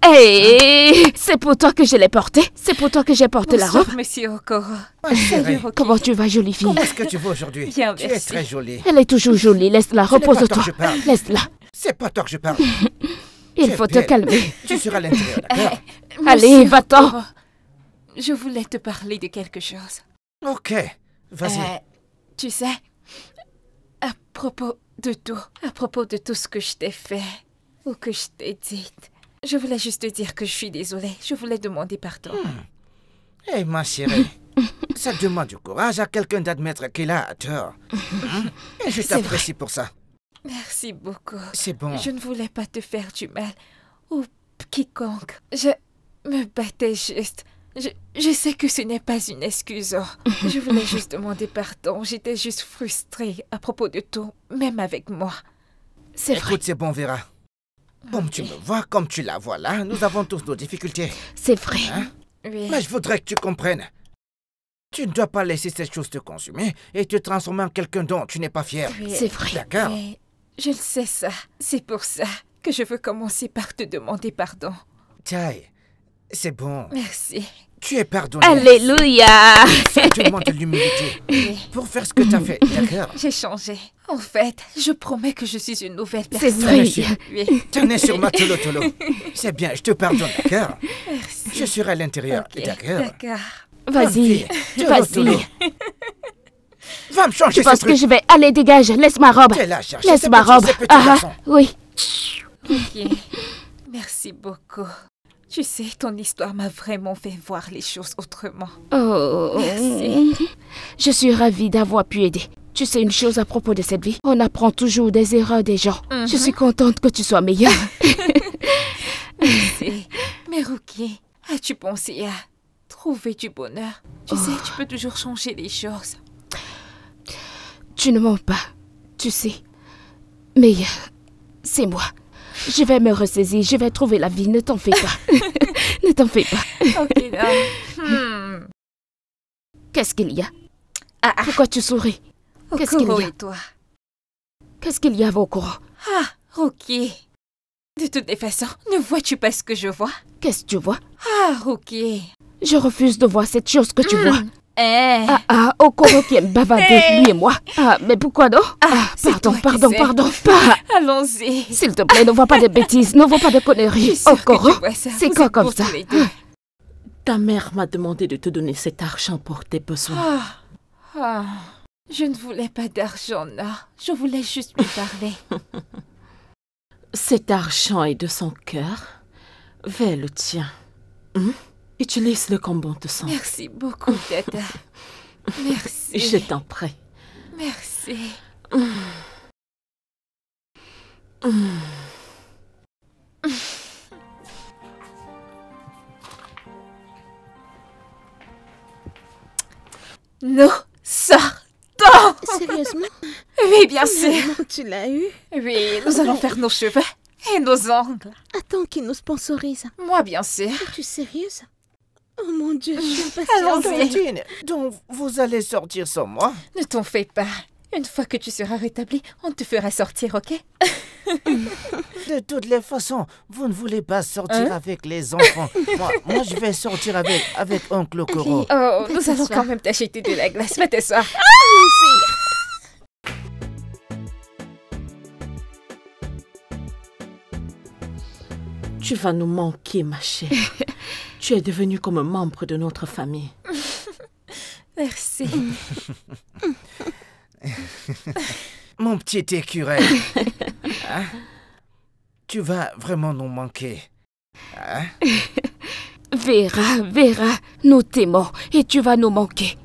E: Hey, c'est pour toi que je l'ai portée. C'est pour toi que j'ai porté la
B: Bonsoir,
E: robe.
B: monsieur Okoro.
A: Ma chérie,
B: Salut,
E: Comment tu vas, jolie fille?
A: comment est-ce que tu vas aujourd'hui?
B: Bien,
A: Tu es
B: merci.
A: très jolie.
E: Elle est toujours jolie. Laisse-la,
A: Ce n'est pas toi
E: repose-toi.
A: que je parle.
E: Laisse-la.
A: C'est pas toi que je parle.
E: Il
A: Tu es
E: faut te
A: belle.
E: calmer.
A: Tu seras à l'intérieur, d'accord?
E: Allez,
B: Monsieur
E: va-t'en.
B: Okoro, je voulais te parler de quelque chose.
A: Ok, vas-y.
B: Tu sais, à propos de tout ce que je t'ai fait ou que je t'ai dit, je voulais juste te dire que je suis désolée. Je voulais demander pardon.
A: Hé, ma chérie, ça demande du courage à quelqu'un d'admettre qu'il a tort. Et je
B: C'est
A: t'apprécie pour ça.
B: Merci beaucoup.
A: C'est bon.
B: Je ne voulais pas te faire du mal ou quiconque. Je me battais juste. Je sais que ce n'est pas une excuse. Je voulais juste demander pardon. J'étais juste frustrée à propos de tout, même avec moi.
E: C'est vrai.
A: Écoute, c'est bon, Vera. Comme tu me vois, comme tu la vois là, nous avons tous nos difficultés.
E: C'est vrai.
A: Hein?
B: Oui.
A: Mais je voudrais que tu comprennes. Tu ne dois pas laisser cette chose te consumer et te transformer en quelqu'un dont tu n'es pas fier.
B: Oui.
E: C'est vrai.
A: D'accord?
B: Oui. Je le sais ça. C'est pour ça que je veux commencer par te demander pardon.
A: Taï, c'est bon.
B: Merci.
A: Tu es pardonné.
E: Alléluia.
A: Je demande de l'humilité
B: Oui.
A: pour faire ce que tu as fait. D'accord?
B: J'ai changé. En fait, je promets que je suis une nouvelle
E: C'est
B: personne.
E: vrai.
B: Oui.
A: Tenez sur ma tolo-tolo. C'est bien, je te pardonne, d'accord?
B: Merci.
A: Je serai à l'intérieur,
B: Ok,
A: d'accord?
B: D'accord.
E: Vas-y.
A: Tolo-tolo.
E: Vas-y.
A: Va me changer
E: Je
A: ce
E: pense
A: truc.
E: que je vais... Allez, dégage. Laisse ma robe.
A: T'es là, cherche.
E: Laisse ma robe.
A: Ce petit
E: Ah,
A: garçon.
E: oui.
B: Ok. Merci beaucoup. Tu sais, ton histoire m'a vraiment fait voir les choses autrement.
E: Oh.
B: Merci.
E: Je suis ravie d'avoir pu aider. Tu sais une chose à propos de cette vie, on apprend toujours des erreurs des gens. Je suis contente que tu sois meilleure.
B: Merci. Mais Ruki, as-tu pensé à trouver du bonheur? Tu sais, tu peux toujours changer les choses.
E: Tu ne mens pas, tu sais. Mais c'est moi. Je vais me ressaisir, je vais trouver la vie, ne t'en fais pas. Ne t'en fais pas.
B: Ok, là.
E: Qu'est-ce qu'il y a?
B: Ah,
E: Pourquoi tu souris? Qu'est-ce qu'il
B: Okoro
E: y a?
B: et toi?
E: Qu'est-ce qu'il y a, Okoro?
B: Ah, Ruki. De toutes les façons, ne vois-tu pas ce que je vois?
E: Qu'est-ce que tu vois?
B: Ah, Ruki.
E: Je refuse de voir cette chose que tu vois.
B: Eh.
E: Okoro qui aime bavarder, lui et moi. Ah, mais pourquoi donc?
B: c'est
E: Pardon,
B: toi qui
E: pardon,
B: sais.
E: pardon.
B: Allons-y.
E: S'il te plaît, ne vois pas de bêtises, ne vois pas de
B: Je
E: conneries.
B: suis sûre que
E: Okoro,
B: tu vois ça.
E: c'est
B: Vous
E: quoi
B: êtes
E: comme
B: beaux
E: ça?
B: tous les deux.
D: Ta mère m'a demandé de te donner cet argent pour tes besoins.
B: Je ne voulais pas d'argent, non. Je voulais juste lui parler.
D: Cet argent est de son cœur vers le tien. Utilise-le comme bon te semble.
B: Merci beaucoup, Tata. Merci.
D: Je t'en prie.
B: Merci. Nous sortons.
C: Sérieusement?
B: Oui, bien sûr.
C: Vraiment, tu l'as eu?
B: Oui, nous allons faire nos cheveux et nos ongles.
C: Attends qu'il nous sponsorise.
B: Moi, bien sûr.
C: Es-tu sérieuse? Oh mon Dieu, je suis
B: Allons-y.
C: impatiente.
A: Tine, donc vous allez sortir sans moi?
B: Ne t'en fais pas. Une fois que tu seras rétabli, on te fera sortir, ok?
A: De toutes les façons, vous ne voulez pas sortir avec les enfants. Moi, je vais sortir avec Oncle Okoro.
B: Oh, nous
C: t'asseoir.
B: allons quand même t'acheter de la glace. Va t'asseoir.
D: Tu vas nous manquer, ma chère. Tu es devenue comme un membre de notre famille.
B: Merci.
A: Mon petit écureuil. Hein? Tu vas vraiment nous manquer. Hein?
E: Vera, nous t'aimons et tu vas nous manquer.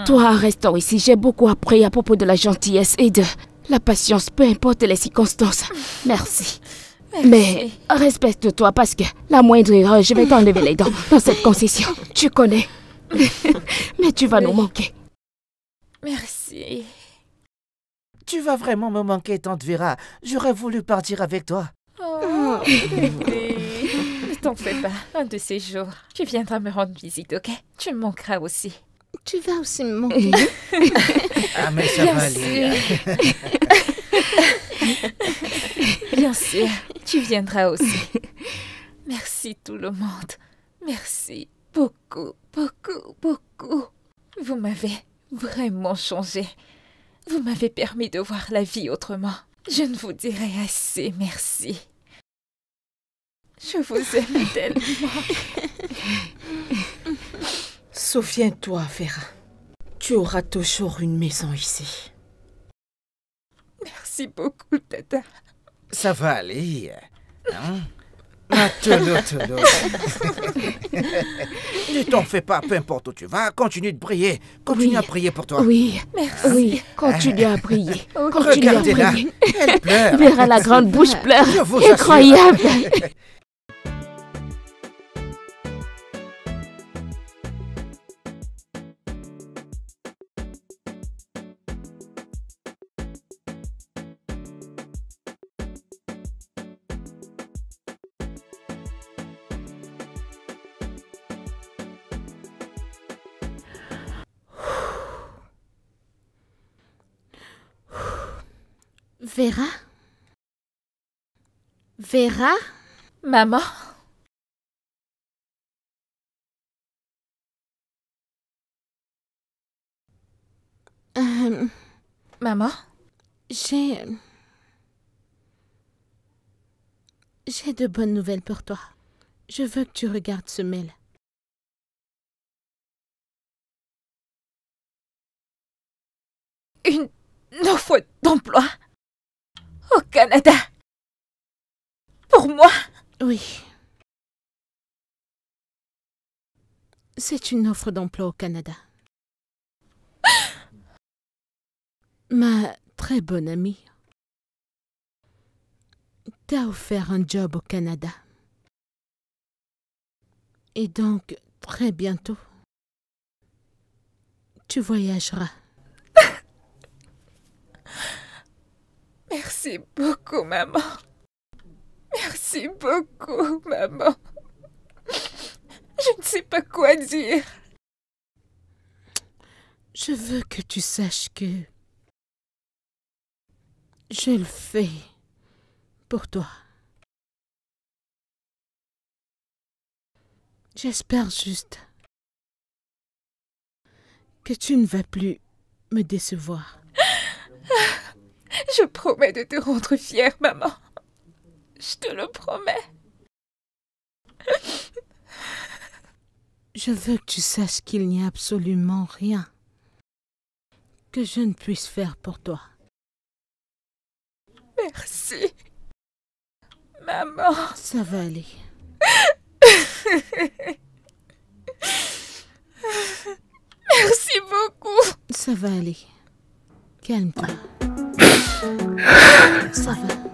E: Toi, restons ici. J'ai beaucoup appris à propos de la gentillesse et de la patience, peu importe les circonstances. Merci. Mais respecte-toi parce que la moindre erreur, je vais t'enlever les dents dans cette concession. Tu connais. Mais tu vas nous manquer.
B: Merci.
A: Tu vas vraiment me manquer, tante Vera. J'aurais voulu partir avec toi.
B: Oh, bébé. Ne t'en fais pas. Un de ces jours, tu viendras me rendre visite, ok? Tu me manqueras aussi.
C: Tu vas aussi me manquer.
A: Ah, mais ça va aller.
B: Bien sûr, tu viendras aussi. Merci tout le monde. Merci beaucoup, beaucoup, beaucoup. Vous m'avez vraiment changé. Vous m'avez permis de voir la vie autrement. Je ne vous dirai assez merci. Je vous aime tellement.
D: Souviens-toi, Vera. Tu auras toujours une maison ici.
B: Merci beaucoup, Tata.
A: Ça va aller. Hein? Ma tolo. Ne t'en fais pas, peu importe où tu vas, continue de prier. Continue à prier pour toi.
E: Oui,
B: Merci.
E: oui, continue à prier. Continue à
A: Regardez-la,
E: prier.
A: elle pleure.
E: Vera, la grande bouche pleure.
A: Je vous assure.
E: Incroyable.
C: Vera? Vera?
B: Maman? Maman?
C: J'ai de bonnes nouvelles pour toi. Je veux que tu regardes ce mail.
B: Une offre d'emploi au Canada. Pour moi?
C: Oui. C'est une offre d'emploi au Canada. Ma très bonne amie t'a offert un job au Canada. Et donc, très bientôt, tu voyageras.
B: Merci beaucoup, maman. Merci beaucoup, maman. Je ne sais pas quoi dire.
C: Je veux que tu saches que je le fais pour toi. J'espère juste que tu ne vas plus me décevoir.
B: Je promets de te rendre fière, maman. Je te le promets.
C: Je veux que tu saches qu'il n'y a absolument rien que je ne puisse faire pour toi.
B: Merci. Maman.
C: Ça va aller.
B: Merci beaucoup.
C: Ça va aller. Calme-toi. Ça va.